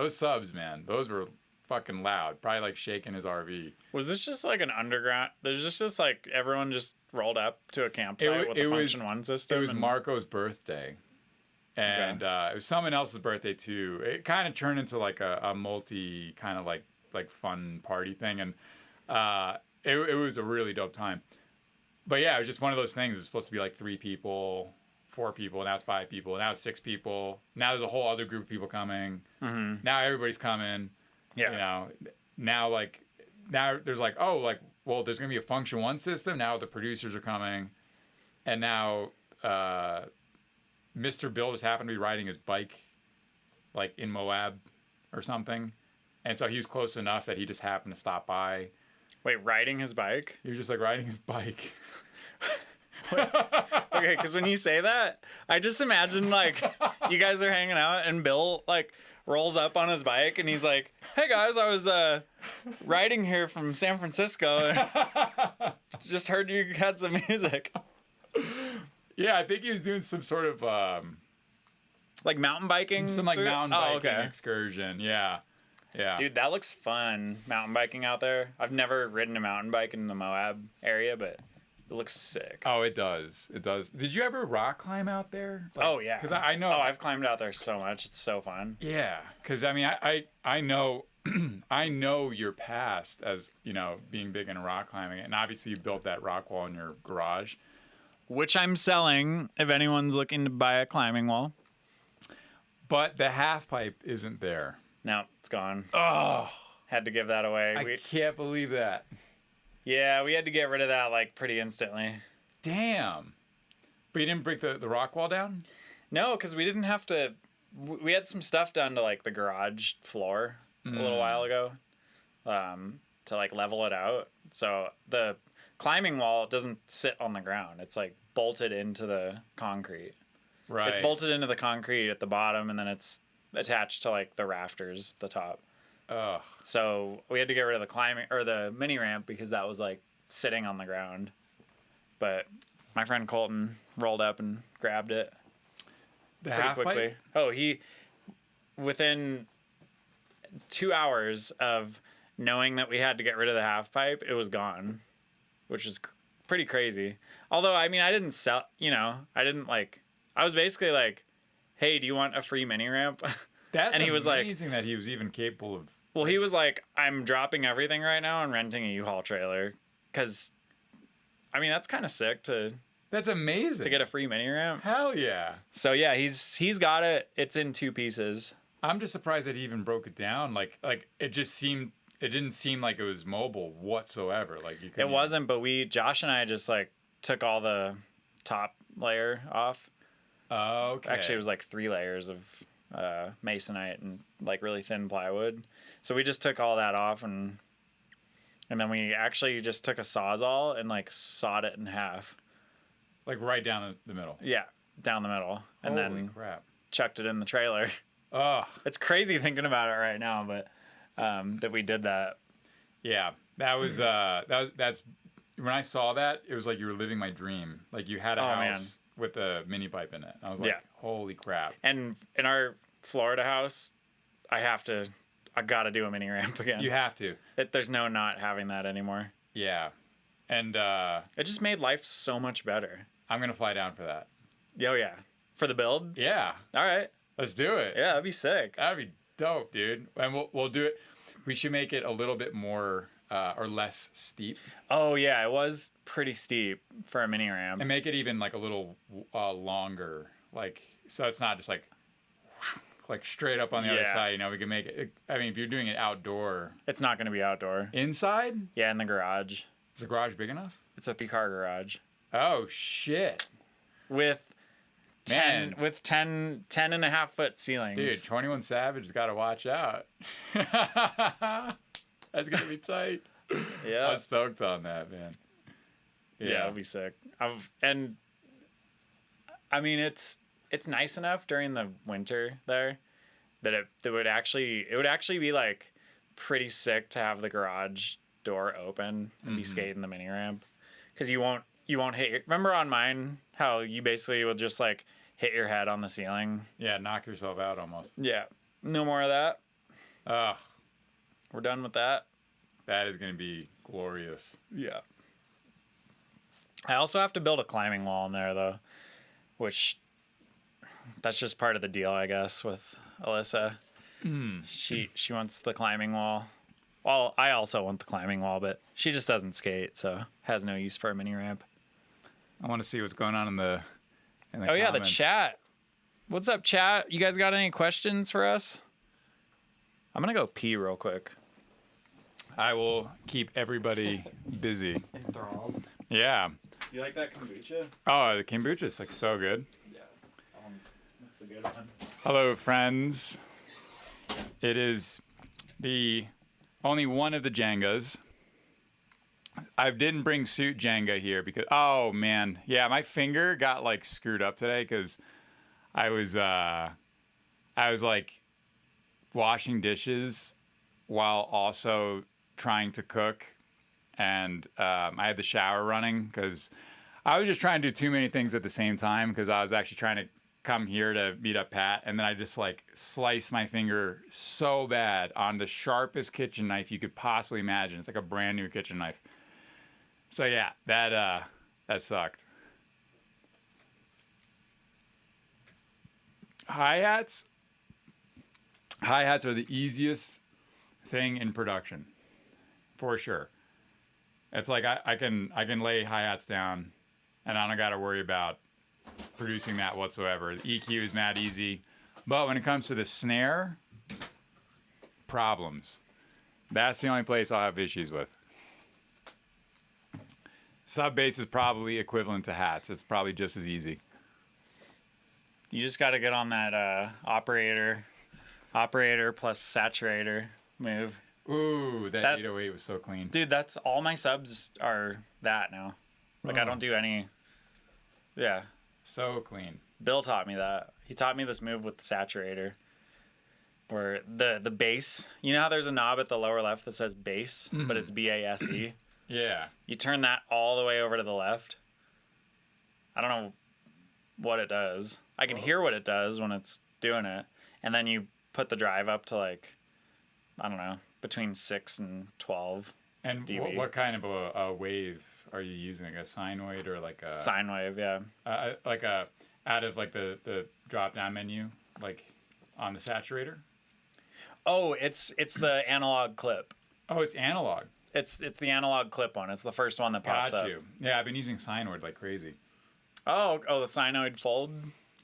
subs, man, those were fucking loud. Probably like shaking his RV. Was this just like an underground? There's just like everyone just rolled up to a campsite with the Function One system. It was Marco's birthday. And it was someone else's birthday too. It kind of turned into like a multi kind of like fun party thing, and it was a really dope time. but yeah, it was just one of those things. It's supposed to be like 3 people, 4 people, now it's 5 people, now it's 6 people. Now there's a whole other group of people coming. Mm-hmm. Now everybody's coming. Yeah. You know, now there's like, oh, like, well, there's gonna be a function 1 system. Now the producers are coming, and now Mr. Bill just happened to be riding his bike, like in Moab or something, and so he was close enough that he just happened to stop by. Wait, riding his bike? He was just like riding his bike. Okay, because when you say that, I just imagine like you guys are hanging out and Bill like rolls up on his bike and he's like, "Hey guys, I was riding here from San Francisco and just heard you had some music." Yeah, I think he was doing some sort of Like mountain biking? mountain biking okay. excursion. Yeah. Yeah. Dude, that looks fun, mountain biking out there. I've never ridden a mountain bike in the Moab area, but it looks sick. Oh, it does. It does. Did you ever rock climb out there? Like, Oh, yeah. Because I know. Oh, I've climbed out there so much. It's so fun. Yeah. Because, I mean, I know I know your past as, you know, being big into rock climbing. And obviously you built that rock wall in your garage. Which I'm selling if anyone's looking to buy a climbing wall. But the half pipe isn't there. No, it's gone. Oh, Had to give that away. I can't believe that. Yeah, we had to get rid of that like pretty instantly. Damn. But you didn't break the rock wall down? No, because we didn't have to. We had some stuff done to like the garage floor a little while ago, to like level it out. So the climbing wall doesn't sit on the ground. It's like bolted into the concrete. Right. It's bolted into the concrete at the bottom, and then it's attached to like the rafters at the top. Ugh. So we had to get rid of the climbing or the mini ramp because that was like sitting on the ground. But my friend Colton rolled up and grabbed it The pretty half quickly. pipe? Oh, he within 2 hours of knowing that we had to get rid of the half pipe, it was gone, which is pretty crazy. Although, I mean, I didn't sell, you know, I was basically like, "Hey, do you want a free mini ramp?" That's and he was like, amazing that he was even capable of. well, he was like, "I'm dropping everything right now and renting a U-Haul trailer." Because, I mean, that's kind of sick to That's amazing. get a free mini ramp. Hell yeah. So yeah, he's got it. It's in 2 pieces. I'm just surprised that he even broke it down. Like it didn't seem like it was mobile whatsoever. Like you It wasn't, but Josh and I just like took all the top layer off. Oh, okay. Actually, it was like 3 layers of masonite and like really thin plywood. So we just took all that off and then we actually just took a Sawzall and like sawed it in half. Like right down the middle. Yeah, down the middle, and Holy then crap. chucked it in the trailer. Ugh. It's crazy thinking about it right now, but that we did that. Yeah. That's when I saw that, it was like you were living my dream. Like you had a house man. with a mini pipe in it. I was like, Yeah. holy crap. And in our Florida house, I gotta do a mini ramp again. You have to. There's no not having that anymore. Yeah. And It just made life so much better. I'm going to fly down for that. Oh yeah, for the build. Yeah. All right. Let's do it. Yeah, that'd be sick. That'd be dope, dude. And we'll do it. We should make it a little bit more or less steep. Oh yeah, it was pretty steep for a mini ramp. And make it even like a little longer. Like, so it's not just like straight up on the other Yeah. side. You know, we can make it. I mean, if you're doing it outdoor. It's not gonna be outdoor. Inside? Yeah, in the garage. Is the garage big enough? It's a 3-car garage Oh, shit. with 10 Man. with 10 and a half foot ceilings. Dude, 21 Savage has got to watch out. That's going to be tight. Yeah. I'm stoked on that, man. Yeah, it'll be sick. And I mean, it's nice enough during the winter there that it would actually be like pretty sick to have the garage door open and be skating the mini ramp, because you won't hit remember on mine how you basically will just like hit your head on the ceiling. Yeah, knock yourself out almost. Yeah, no more of that. Ugh, We're done with that. that is going to be glorious. Yeah. I also have to build a climbing wall in there though, which that's just part of the deal, I guess, with Alyssa. She wants the climbing wall. Well, I also want the climbing wall, but she just doesn't skate, so has no use for a mini ramp. I want to see what's going on in the Oh yeah, the comments. chat. What's up, chat? You guys got any questions for us? I'm gonna go pee real quick. I will keep everybody busy. Enthralled. Yeah. Do you like that kombucha? Oh, the kombucha is like so good. Yeah, that's the good one. Hello, friends. It is the only one of the Jengas. I didn't bring suit Jenga here because, oh man, yeah, my finger got like screwed up today because I was like washing dishes while also trying to cook, and I had the shower running because I was just trying to do too many things at the same time because I was actually trying to come here to meet up Pat, and then I just like sliced my finger so bad on the sharpest kitchen knife you could possibly imagine. It's like a brand new kitchen knife. So yeah, that sucked. Hi-hats are the easiest thing in production, for sure. It's like I can lay hi-hats down, and I don't got to worry about producing that whatsoever. The EQ is mad easy, but when it comes to the snare, problems. That's the only place I'll have issues with. Sub bass is probably equivalent to hats. It's probably just as easy. You just got to get on that operator plus saturator move. Ooh, that That- 808 was so clean. Dude, that's all my subs are that now. Like I don't do any. Yeah, So clean. Bill taught me that. He taught me this move with the saturator, where the bass. You know how there's a knob at the lower left that says bass, but it's BASE. Yeah. You turn that all the way over to the left. I don't know what it does. I can hear what it does when it's doing it, and then you put the drive up to like, I don't know, between 6 and 12. And dB. what kind of a wave are you using? Like a sinoid or like a Sine wave, yeah. like a out of like the drop down menu, like on the saturator? Oh, it's the analog clip. Oh, it's analog. It's the analog clip one. It's the first one that pops Got up. you. Yeah, I've been using sinoid like crazy. Oh, the sinoid fold.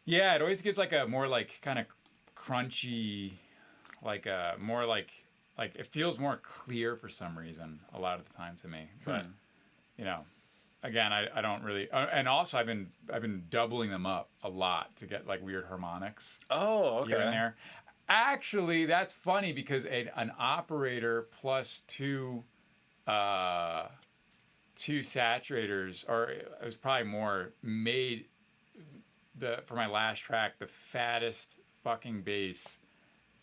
Yeah, it always gives like a more like kind of crunchy, like a more like it feels more clear for some reason a lot of the time to me. But you know, again, I don't really. And also, I've been doubling them up a lot to get like weird harmonics Oh, here and okay. there. Actually, that's funny because an operator plus two saturators, or it was probably more, made for my last track the fattest fucking bass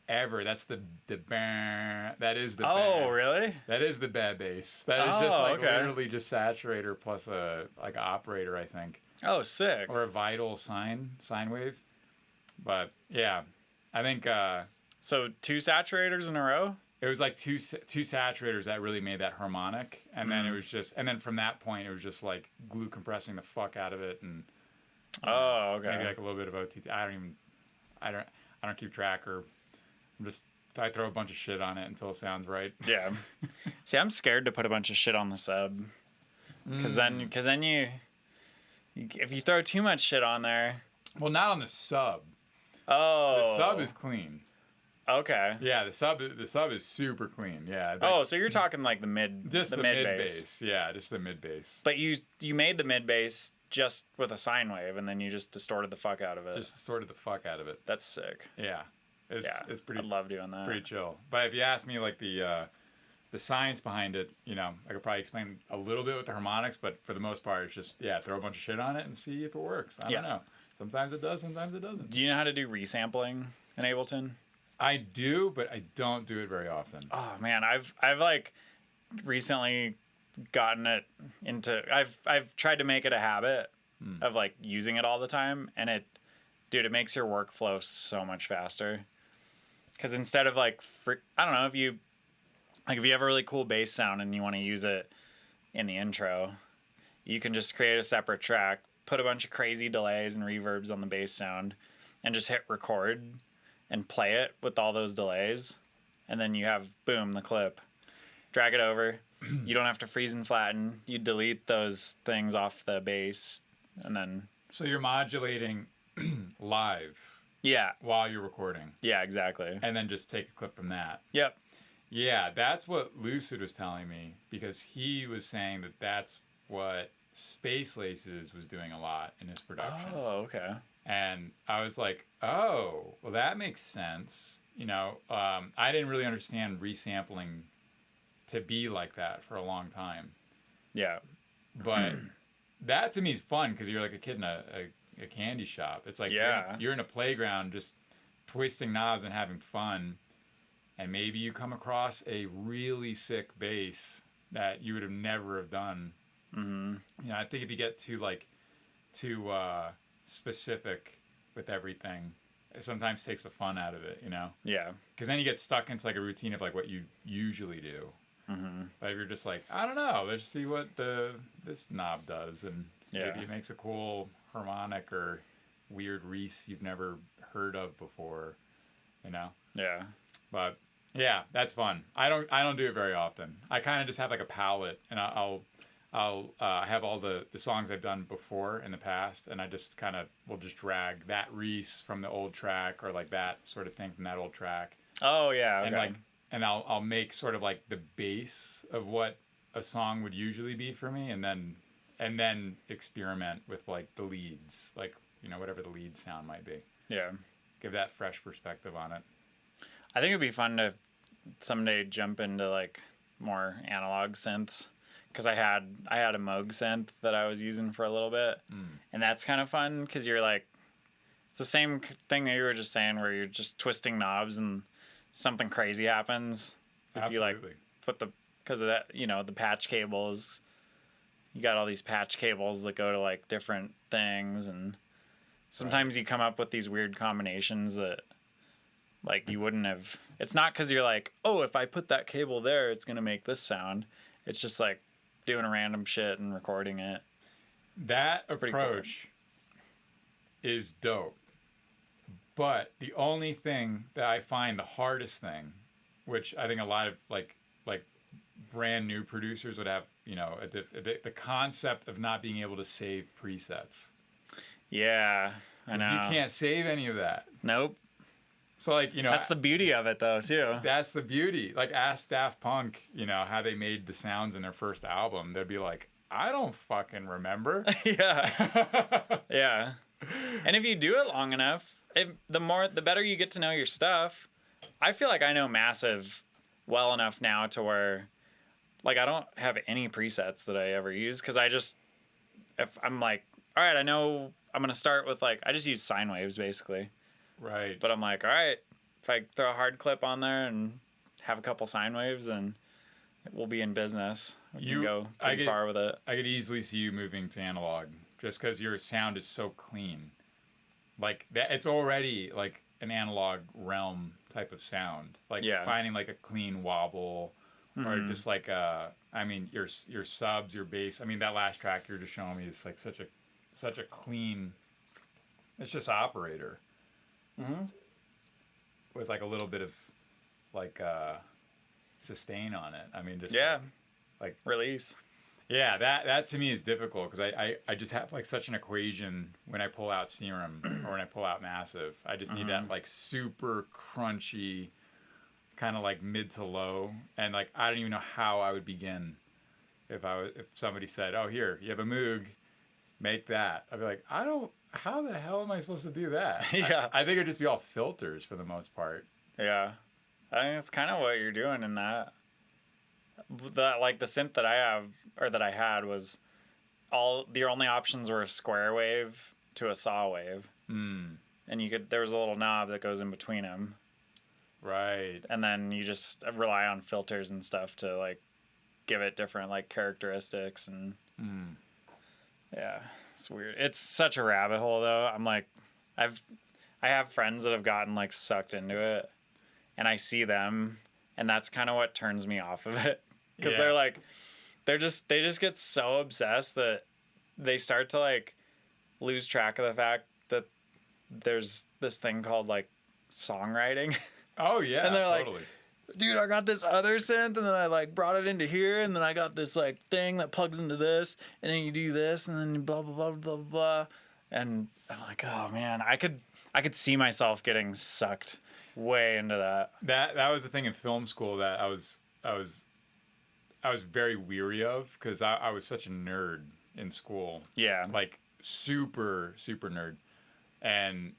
ever. That's the Byrne. That is the Oh, Byrne. really? That is the bad bass. That is just like okay. literally just saturator plus a like an operator, I think, Oh, sick. or a vital sine wave. But yeah, I think So 2 saturators in a row? it was like two saturators that really made that harmonic, and then it was just, and then from that point it was just like glue compressing the fuck out of it, and Oh, okay. maybe like a little bit of OTT. I don't keep track, or I throw a bunch of shit on it until it sounds right. Yeah. See, I'm scared to put a bunch of shit on the sub. Because then you, if you throw too much shit on there. Well, not on the sub. Oh. The sub is clean. Okay. Yeah, the sub is super clean. Yeah. Oh, so you're talking like the mid, just the mid mid bass. bass. Yeah, just the mid bass. But you made the mid bass just with a sine wave, and then you just distorted the fuck out of it. Just distorted the fuck out of it. That's sick. Yeah. Yeah, It's pretty. I love doing that. Pretty chill. But if you ask me, like the science behind it, you know, I could probably explain a little bit with the harmonics, but for the most part, it's just throw a bunch of shit on it and see if it works. I don't know. Sometimes it does, sometimes it doesn't. Do you know how to do resampling in Ableton? I do, but I don't do it very often. Oh man, I've like recently gotten it into. I've tried to make it a habit of like using it all the time, and it makes your workflow so much faster. Because instead of like, I don't know, if you have a really cool bass sound and you want to use it in the intro, you can just create a separate track, put a bunch of crazy delays and reverbs on the bass sound, and just hit record and play it with all those delays. And then you have, boom, the clip. Drag it over. You don't have to freeze and flatten. You delete those things off the bass, and then So you're modulating live yeah, while you're recording, yeah, exactly. and then just take a clip from that. Yep. Yeah, that's what Lucid was telling me, because he was saying that that's what Space Laces was doing a lot in his production. Oh, okay. And I was like, oh, well, that makes sense. I didn't really understand resampling to be like that for a long time. Yeah. But that to me is fun, because you're like a kid in a candy shop. It's like Yeah. you're in a playground just twisting knobs and having fun. And maybe you come across a really sick bass that you would have never have done. Mm-hmm. I think if you get too specific with everything, it sometimes takes the fun out of it, Yeah. Because then you get stuck into like a routine of like what you usually do. Mm-hmm. But if you're just like, I don't know, let's see what this knob does, and maybe it makes a cool harmonic or weird Reese you've never heard of before, Yeah. But yeah, that's fun. I don't do it very often. I kind of just have like a palette, and I'll have all the songs I've done before in the past, and I just kind of will just drag that Reese from the old track, or like that sort of thing from that old track. Oh yeah. Okay. And I'll make sort of like the base of what a song would usually be for me, and then experiment with like the leads, like whatever the lead sound might be. Yeah. Give that fresh perspective on it. I think it'd be fun to someday jump into like more analog synths, because I had a Moog synth that I was using for a little bit, and that's kind of fun, because you're like, it's the same thing that you were just saying, where you're just twisting knobs and something crazy happens if Absolutely. you like put because of that, the patch cables. You got all these patch cables that go to like different things, and sometimes you come up with these weird combinations that like you wouldn't have. It's not because you're like, oh, if I put that cable there, it's gonna make this sound. It's just like doing random shit and recording it. That It's pretty approach is dope. But the only thing that I find the hardest thing, which I think a lot of like brand new producers would have, the concept of not being able to save presets. Yeah, I 'Cause know. you can't save any of that. Nope. So like, That's the beauty of it, though, too. that's the beauty. Like, ask Daft Punk, how they made the sounds in their first album. They'd be like, I don't fucking remember. Yeah. Yeah. And if you do it long enough, the better you get to know your stuff. I feel like I know Massive well enough now to where, like, I don't have any presets that I ever use, because if I'm like, all right, I know I'm going to start with, like, I just use sine waves, basically. Right. But I'm like, all right, if I throw a hard clip on there and have a couple sine waves, then we'll be in business. We can go pretty far with it. I could easily see you moving to analog, just because your sound is so clean. Like that, it's already like an analog realm type of sound. Like finding like a clean wobble, or just like your subs, your bass. I mean, that last track you're just showing me is like such a clean. It's just operator. Mm-hmm. With like a little bit of like sustain on it. I mean, just like release. Yeah, that to me is difficult, because I just have like such an equation when I pull out Serum or when I pull out Massive. I just need that like super crunchy, kind of like mid to low, and like I don't even know how I would begin if somebody said, "Oh, here you have a Moog, make that." I'd be like, how the hell am I supposed to do that? Yeah. I think it'd just be all filters for the most part. Yeah. I think that's kind of what you're doing in that. That, like, the synth that I have, or that I had, was the only options were a square wave to a saw wave. And there was a little knob that goes in between them. Right. And then you just rely on filters and stuff to, like, give it different, like, characteristics. And yeah, it's weird. It's such a rabbit hole, though. I'm like, I have friends that have gotten, like, sucked into it, and I see them, and that's kind of what turns me off of it. Because they're like, they just get so obsessed that they start to like lose track of the fact that there's this thing called like songwriting. Oh yeah, and they're totally. like, dude, I got this other synth, and then I like brought it into here, and then I got this like thing that plugs into this, and then you do this, and then blah blah blah blah blah blah. And I'm like, oh man, I could see myself getting sucked way into that. That was the thing in film school that I was very weary of, because I was such a nerd in school. Yeah. Like super nerd, and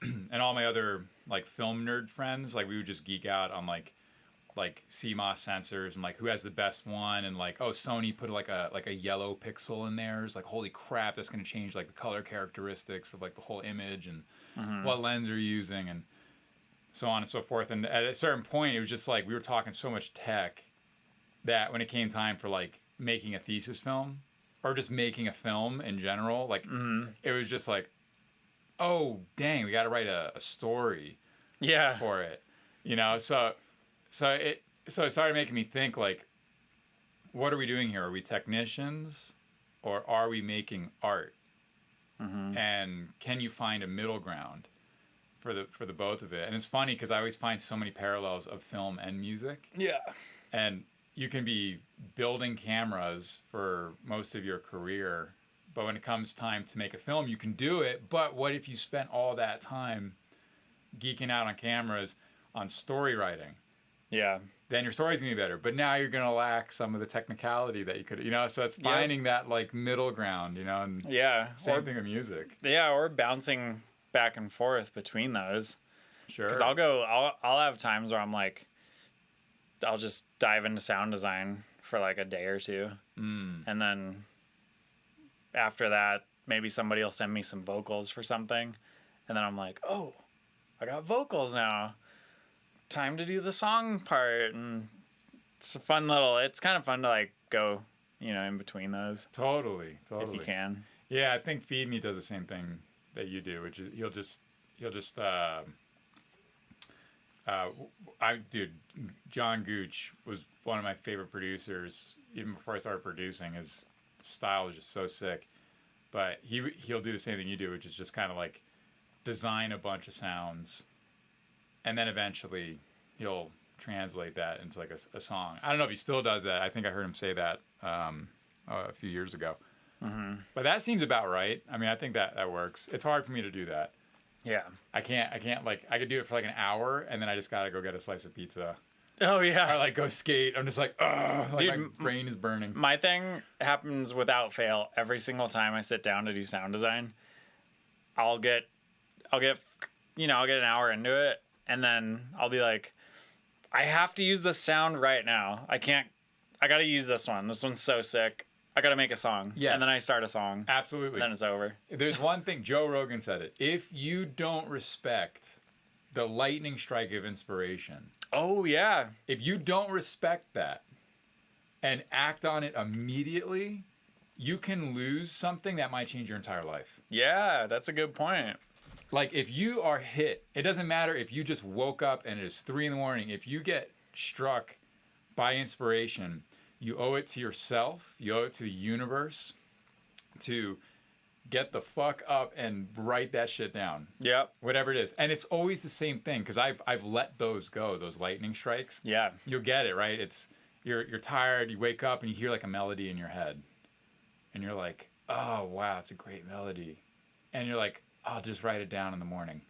and all my other like film nerd friends, like we would just geek out on like CMOS sensors and like who has the best one, and like, oh, Sony put like a yellow pixel in theirs, like holy crap, that's going to change like the color characteristics of like the whole image, and what lens are you using, and so on and so forth. And at a certain point it was just like we were talking so much tech that when it came time for like making a thesis film or just making a film in general, like it was just like, oh dang, we got to write a story for it, you know. So it started making me think, like, what are we doing here? Are we technicians, or are we making art? And can you find a middle ground for the both of it? And it's funny because I always find so many parallels of film and music. Yeah. And you can be building cameras for most of your career, but when it comes time to make a film, you can do it. But what if you spent all that time geeking out on cameras, on story writing? Yeah. Then your story's gonna be better. But now you're gonna lack some of the technicality that you could, you know. So it's finding that like middle ground, you know. And same thing with music. Yeah, or bouncing back and forth between those. Sure. Because I'll have times where I'm like, I'll just dive into sound design for like a day or two, and then after that, maybe somebody will send me some vocals for something, and then I'm like, oh, I got vocals now. Time to do the song part. And it's a fun little, it's kind of fun to like go, you know, in between those. Totally. If you can. Yeah, I think Feed Me does the same thing that you do, which is he'll just dude, John Gooch was one of my favorite producers even before I started producing. His style is just so sick. But he'll do the same thing you do, which is just kind of like design a bunch of sounds, and then eventually he'll translate that into like a song. I don't know if he still does that. I think I heard him say that a few years ago. But that seems about right. I mean, I think that works. It's hard for me to do that. Yeah. I can't like, I could do it for like an hour, and then I just gotta go get a slice of pizza. Oh yeah. Or like go skate. I'm just like, ugh, like, dude, my brain is burning. My thing happens without fail every single time I sit down to do sound design. I'll get an hour into it, and then I'll be like, I have to use this sound right now. I gotta use this one. This one's so sick. I gotta make a song. Yes. And then I start a song. Absolutely. Then it's over. There's one thing, Joe Rogan said it. If you don't respect the lightning strike of inspiration, Oh yeah. if you don't respect that and act on it immediately, you can lose something that might change your entire life. Yeah, that's a good point. Like if you are hit, it doesn't matter if you just woke up and it is 3 a.m. If you get struck by inspiration, you owe it to yourself, you owe it to the universe to get the fuck up and write that shit down. Yep. Whatever it is. And it's always the same thing, because I've let those go, those lightning strikes. Yeah. You'll get it, right? It's you're tired, you wake up and you hear like a melody in your head. And you're like, oh wow, it's a great melody. And you're like, I'll just write it down in the morning.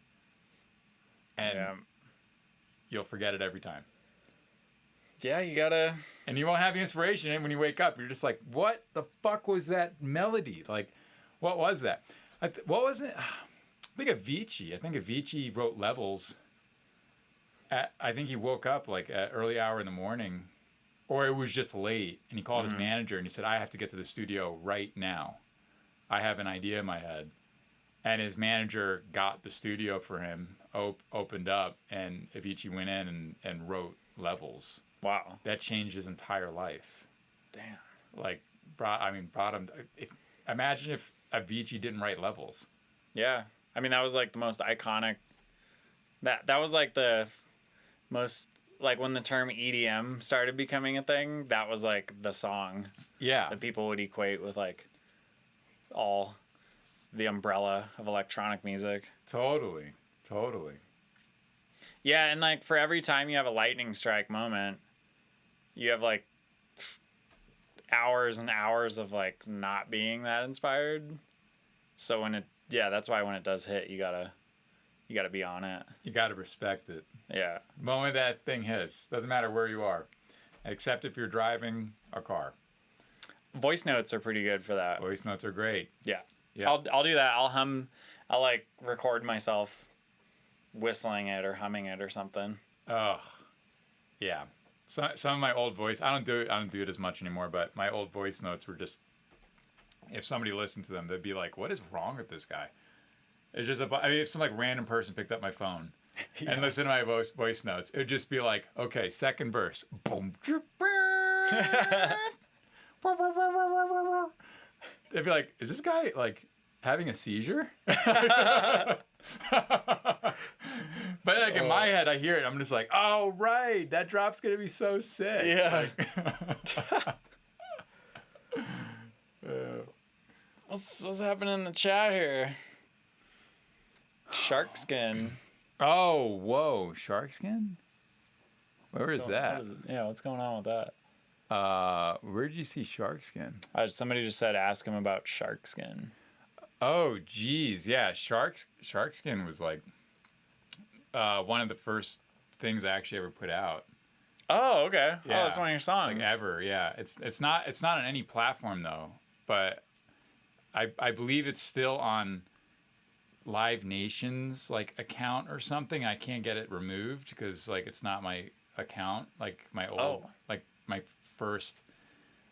And you'll forget it every time. Yeah, you gotta. And you won't have the inspiration, and when you wake up, you're just like, what the fuck was that melody? Like, what was that? What was it? I think Avicii wrote Levels. I think he woke up like at early hour in the morning, or it was just late, and he called his manager and he said, I have to get to the studio right now. I have an idea in my head. And his manager got the studio for him, opened up, and Avicii went in and wrote Levels. Wow. That changed his entire life. Damn. Like, brought him. Imagine if Avicii didn't write Levels. Yeah. I mean, that was like the most iconic. That was like the most, like when the term EDM started becoming a thing, that was like the song that people would equate with like all the umbrella of electronic music. Totally. Yeah, and like for every time you have a lightning strike moment, you have like hours and hours of like not being that inspired. So that's why when it does hit, you gotta be on it. You got to respect it. Yeah. The moment that thing hits, doesn't matter where you are, except if you're driving a car. Voice notes are pretty good for that. Voice notes are great. Yeah. Yeah. I'll do that. I'll like record myself whistling it or humming it or something. Oh, yeah. Some of my old voice, I don't do it as much anymore, but my old voice notes were just, if somebody listened to them, they'd be like, what is wrong with this guy? It's just if some like random person picked up my phone and listened to my voice notes, it would just be like, okay, second verse. Boom. They'd be like, is this guy like having a seizure? But like in my head, I hear it. I'm just like, oh right, that drop's gonna be so sick. Yeah. Like, What's happening in the chat here? Shark skin. oh, whoa, shark skin? Where is that? Yeah, what's going on with that? Where did you see shark skin? Somebody just said ask him about shark skin. Oh, geez, yeah, shark skin was like one of the first things I actually ever put out. Oh, okay. Yeah. Oh, that's one of your songs. Like ever, yeah. It's not on any platform though, but I believe it's still on Live Nation's like account or something. I can't get it removed because like it's not my account. Like my old like my first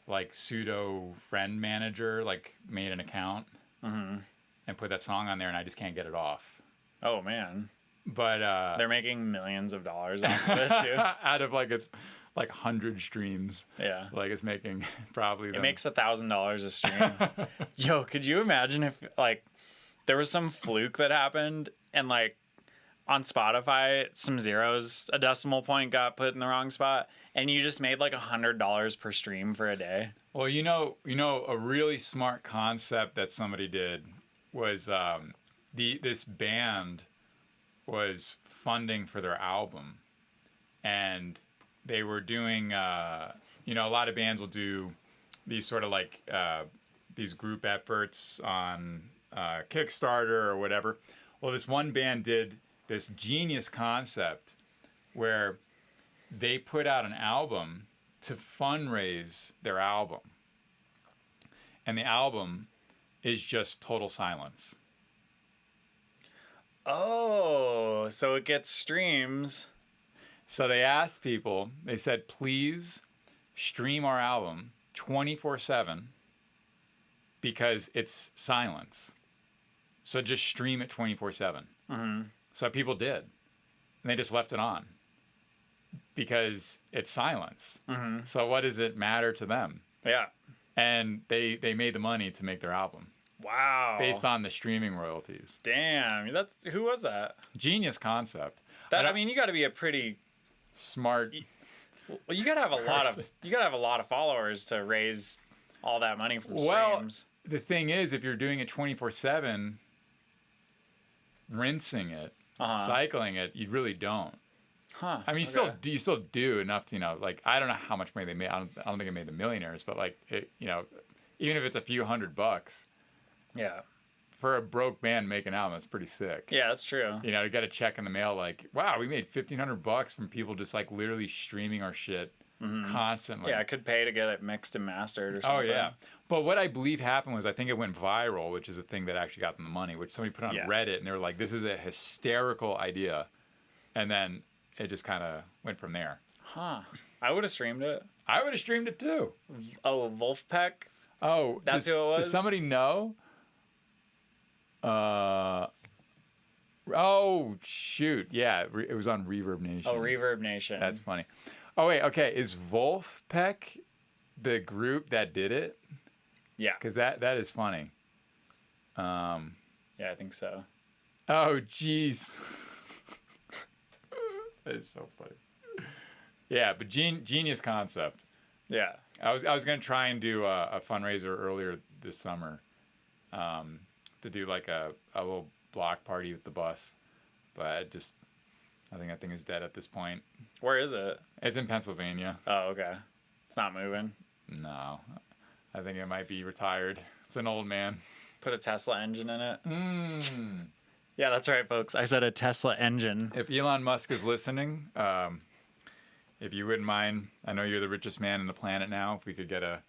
like pseudo friend manager like made an account and put that song on there, and I just can't get it off. Oh man. But They're making millions of dollars off of it too. out of like it's like 100 streams. Yeah. Like it's making probably It makes $1,000 a stream. Yo, could you imagine if like there was some fluke that happened and like on Spotify some zeros, a decimal point got put in the wrong spot, and you just made like $100 per stream for a day? Well, you know, a really smart concept that somebody did was this band was funding for their album, and they were doing a lot of bands will do these sort of like these group efforts on Kickstarter or whatever. Well, this one band did this genius concept where they put out an album to fundraise their album, and the album is just total silence. Oh, so it gets streams. So they asked people, they said, please stream our album 24/7 because it's silence. So just stream it 24/7. Mm-hmm. So people did. And they just left it on because it's silence. Mm-hmm. So what does it matter to them? Yeah. And they made the money to make their album Wow. based on the streaming royalties. Damn. Who was that? Genius concept. I mean, you got to be a pretty Smart. well, you got to have a lot of followers to raise all that money from streams. The thing is, if you're doing it 24/7, rinsing it, cycling it, you really don't. Huh. I mean, you still do enough to, like, I don't know how much money they made. I don't think it made the millionaires, but like, even if it's a few $100, Yeah. for a broke band making an album, it's pretty sick. Yeah, that's true. To get a check in the mail, like, wow, we made $1,500 from people just like literally streaming our shit constantly. Yeah, I could pay to get it mixed and mastered or something. Oh yeah, but what I believe happened was I think it went viral, which is a thing that actually got them the money. Which somebody put on Reddit, and they were like, "This is a hysterical idea," and then it just kind of went from there. Huh. I would have streamed it. I would have streamed it too. Oh, Wolfpack? Oh, That's who it was? Does somebody know? Oh shoot! Yeah, it was on Reverb Nation. Oh, Reverb Nation. That's funny. Oh wait, okay. Is Wolfpack the group that did it? Yeah. Because that is funny. Yeah, I think so. Oh jeez. That is so funny. Yeah, but genius concept. Yeah. I was gonna try and do a fundraiser earlier this summer, to do like a little block party with the bus, but I think that thing is dead at this point. Where is it? It's in Pennsylvania. Oh, okay. It's not moving. No, I think it might be retired. It's an old man. Put a Tesla engine in it. Mm. Yeah, that's right, folks. I said a Tesla engine. If Elon Musk is listening, if you wouldn't mind, I know you're the richest man on the planet now. If we could get a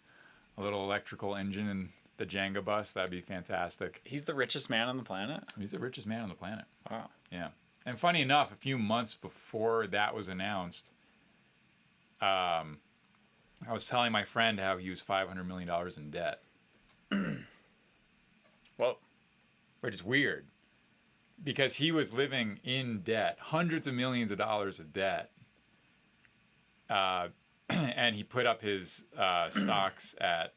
little electrical engine in the Jenga bus, that'd be fantastic. He's the richest man on the planet? He's the richest man on the planet. Wow. Yeah. And funny enough, a few months before that was announced, I was telling my friend how he was $500 million in debt. Well, Which is weird. Because he was living in debt, hundreds of millions of dollars of debt. And he put up his stocks at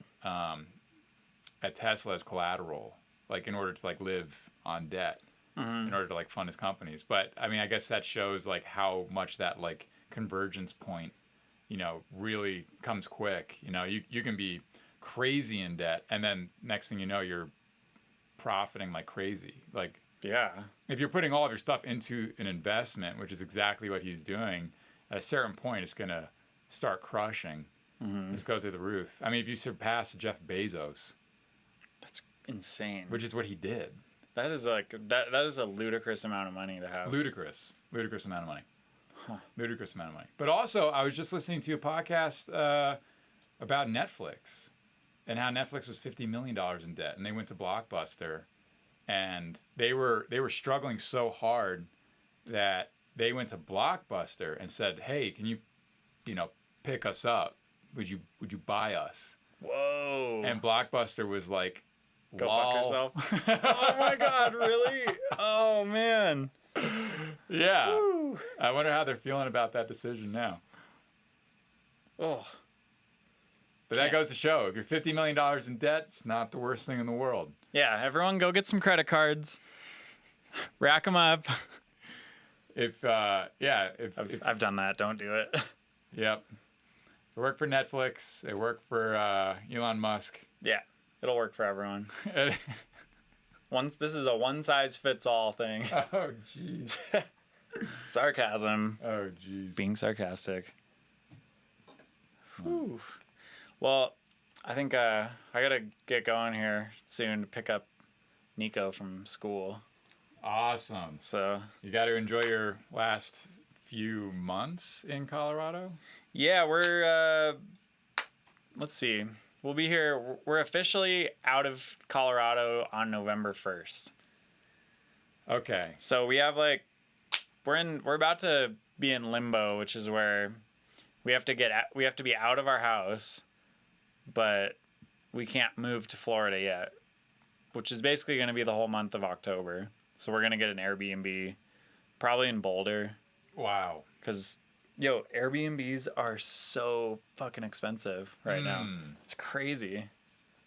Tesla as collateral, like in order to like live on debt, in order to like fund his companies. But I mean, I guess that shows like how much that like convergence point, you know, really comes quick. You know, you can be crazy in debt, and then next thing you know, you're profiting like crazy. Like, yeah. if you're putting all of your stuff into an investment, which is exactly what he's doing, at a certain point, it's going to start crushing. Just go through the roof. I mean, if you surpass Jeff Bezos, That's insane. which is what he did. That is like that is a ludicrous amount of money to have. Ludicrous amount of money. Ludicrous amount of money. But also, I was just listening to a podcast about Netflix and how Netflix was $50 million in debt, and they went to Blockbuster, and they were struggling so hard that they went to Blockbuster and said, "Hey, can you pick us up? Would you buy us?" Whoa. And Blockbuster was like, Go "Lol." fuck yourself. Oh my god, really? Oh man. Yeah. Woo. I wonder how they're feeling about that decision now. Oh. But that goes to show, if you're $50 million in debt, it's not the worst thing in the world. Yeah, everyone go get some credit cards. Rack them up. If I've done that. Don't do it. Yep. It worked for Netflix. It worked for Elon Musk. Yeah, it'll work for everyone. This is a one size fits all thing. Oh, jeez. Sarcasm. Oh, jeez. Being sarcastic. Whew. Well, I think I gotta get going here soon to pick up Nico from school. Awesome. So You got to enjoy your last few months in Colorado? yeah, we're let's see. We'll be here. We're officially out of Colorado on November 1st. Okay. So we have like we're about to be in limbo, which is where we have to be out of our house, but we can't move to Florida yet, which is basically going to be the whole month of October. So we're going to get an Airbnb probably in Boulder, Wow. cuz Airbnbs are so fucking expensive right now. It's crazy.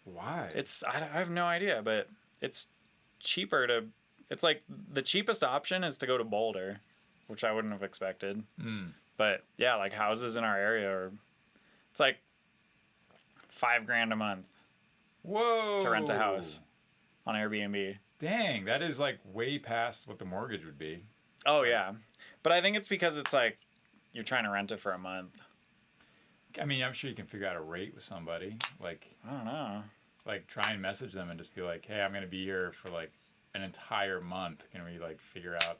Why? I have no idea, but it's cheaper it's like the cheapest option is to go to Boulder, which I wouldn't have expected. But yeah, like houses in our area it's like $5,000 a month Whoa. to rent a house on Airbnb. Dang, that is like way past what the mortgage would be. Oh yeah. But I think it's because it's like you're trying to rent it for a month. I mean, I'm sure you can figure out a rate with somebody. Like, I don't know. like try and message them and just be like, "Hey, I'm going to be here for like an entire month. Can we like figure out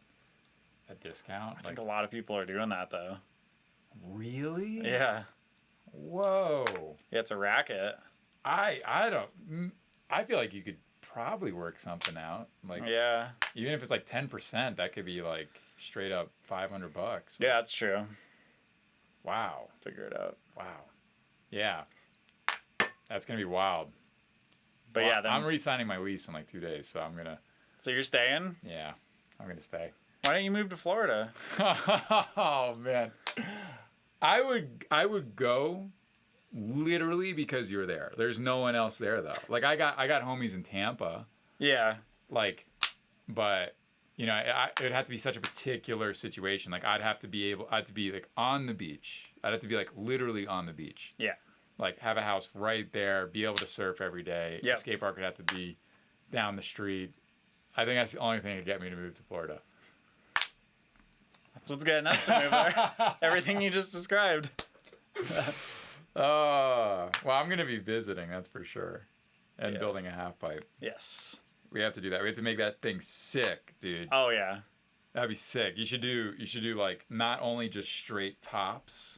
a discount?" I think a lot of people are doing that though. Really? Yeah. Whoa. Yeah, it's a racket. I feel like you could probably work something out. Like, Yeah. even if it's like 10%, that could be like straight up $500. Yeah, that's true. Wow. Figure it out. Wow. Yeah. That's going to be wild. But Well, yeah, then, I'm re-signing my lease in like 2 days, so I'm going to, so you're staying? yeah, I'm going to stay. Why don't you move to Florida? Oh, man. I would go literally because you're there. There's no one else there though. Like I got homies in Tampa, Yeah. like, but you know, it'd have to be such a particular situation. Like I'd have to be like on the beach. I'd have to be like literally on the beach. Yeah. Like have a house right there, be able to surf every day. Yep. The skate park would have to be down the street. I think that's the only thing that get me to move to Florida. That's what's getting us to move there. Everything you just described. Well, I'm gonna be visiting, that's for sure, and Yeah. building a half pipe. Yes. We have to do that. We have to make that thing sick, dude. Oh yeah. That'd be sick. You should do like not only just straight tops,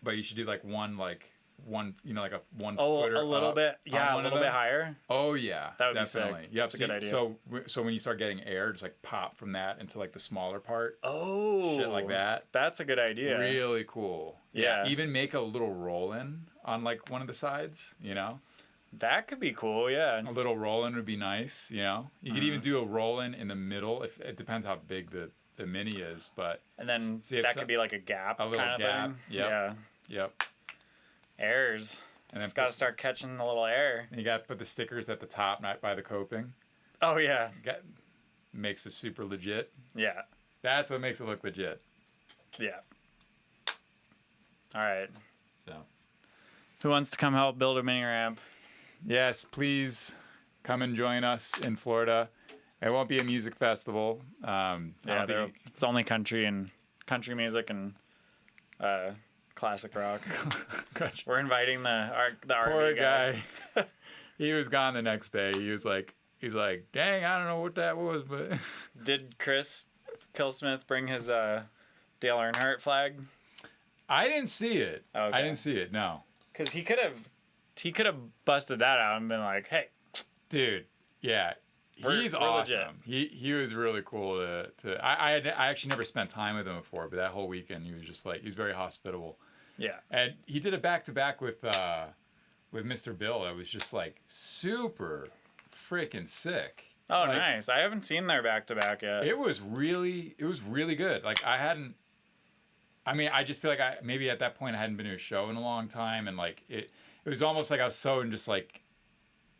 but you should do like one you know, like a 1 Oh, footer a little up bit. on Yeah, a one of little bit them. higher. Oh yeah, That would be sick. definitely. Yep. That's a good idea. So when you start getting air, just like pop from that into like the smaller part. Oh. Shit like that. That's a good idea. Really cool. Yeah. Even make a little roll in on like one of the sides. You know, That could be cool. Yeah. a little roll in would be nice. You know, you could even do a roll in the middle. If it depends how big the mini is, but And then see if that some- could be like a gap. a little kind of gap. Thing. Yep. Yeah. yep. Airs. And then Just got to put- start catching the little air. And you got to put the stickers at the top, not by the coping. Oh yeah. Makes it super legit. Yeah. That's what makes it look legit. Yeah. All right. So. Who wants to come help build a mini ramp? Yes, please come and join us in Florida. It won't be a music festival. I Yeah, don't think it's only country music and classic rock. We're inviting the poor RV guy. guy. He was gone the next day. He's like, dang, I don't know what that was, but Did Chris Killsmith bring his Dale Earnhardt flag? I didn't see it. Okay. I didn't see it. No, Because he could have busted that out and been like, hey, dude. Yeah, he's we're awesome. He was really cool to. I actually never spent time with him before, but that whole weekend he was just like, he was very hospitable. yeah. And he did a back-to-back with Mr. Bill. That was just like super freaking sick. Oh, Like, nice. I haven't seen their back-to-back yet. It was really good. Like I just feel like maybe at that point I hadn't been to a show in a long time, and like it was almost like I was so in just like,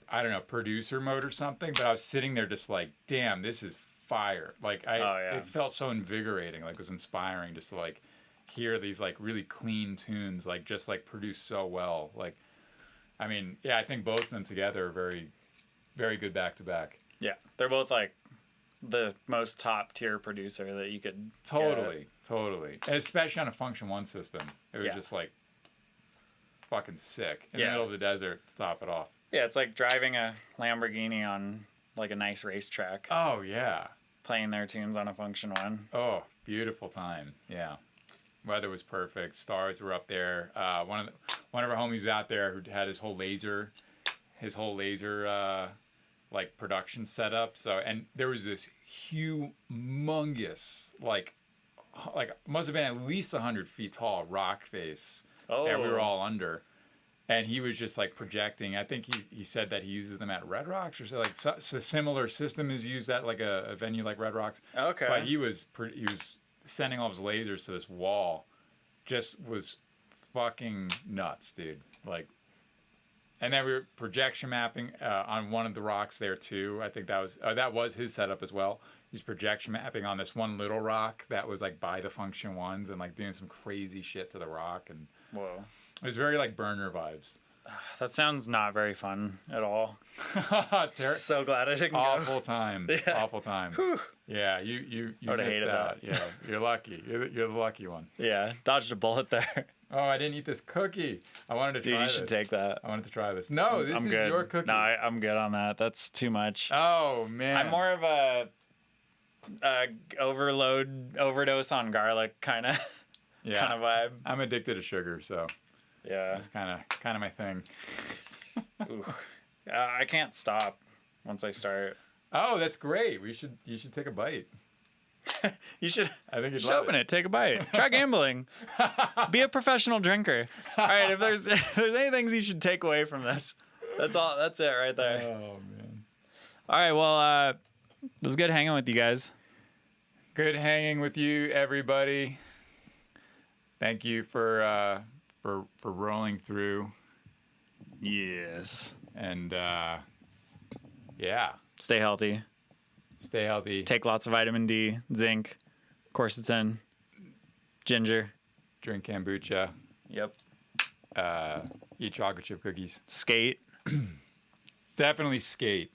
I don't know, producer mode or something, but I was sitting there just like, damn, this is fire. Like it felt so invigorating. Like it was inspiring just to like hear these like really clean tunes, like just like produced so well. Like, I mean, yeah, I think both of them together are very, very good back to back. Yeah. They're both like the most top tier producer that you could Totally. And especially on a Function 1 system. It was just like fucking sick in the middle of the desert to top it off. Yeah, it's like driving a Lamborghini on like a nice racetrack, Oh, yeah. playing their tunes on a Function 1. Oh, beautiful time. Yeah. Weather was perfect. Stars were up there. One of our homies out there who had his whole laser like production setup. So, and there was this humongous, like must have been at least 100 feet tall rock face that we were all under. And he was just like projecting. I think he said that he uses them at Red Rocks or so, like a similar system is used at like a venue like Red Rocks. Okay. But he was sending all his lasers to this wall. Just was fucking nuts, dude. Like, and then we were projection mapping on one of the rocks there too. I think that was his setup as well. He's projection mapping on this one little rock that was like by the Function 1s and like doing some crazy shit to the rock, and Whoa. it was very like Byrne vibes. That sounds not very fun at all. So glad I didn't go. Awful time. Yeah. Awful time. Yeah, you would've missed hated out. that. Yeah, you're lucky. You're the lucky one. Yeah, dodged a bullet there. Oh, I didn't eat this cookie. I wanted to try Dude, you this. should take that. I wanted to try this. No, this I'm is good. your cookie. No, I'm good on that. That's too much. Oh man. I'm more of a overdose on garlic kind of vibe. I'm addicted to sugar, so Yeah. that's kind of my thing. Ooh. I can't stop once I start. Oh, that's great. You should take a bite. You should. I think you'd Just love open it. Take a bite. Try gambling. Be a professional drinker. All right. If there's any things you should take away from this, that's all. That's it right there. Oh man. All right. Well, it was good hanging with you guys. Good hanging with you, everybody. Thank you for rolling through. Yes. And yeah, Stay healthy. stay healthy. Take lots of vitamin D, zinc, quercetin, ginger. Drink kombucha. Yep. Eat chocolate chip cookies. Skate. Definitely skate.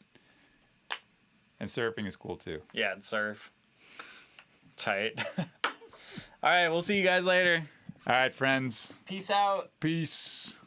And surfing is cool too. Yeah, and surf. Tight. All right, we'll see you guys later. All right, friends. Peace out. Peace.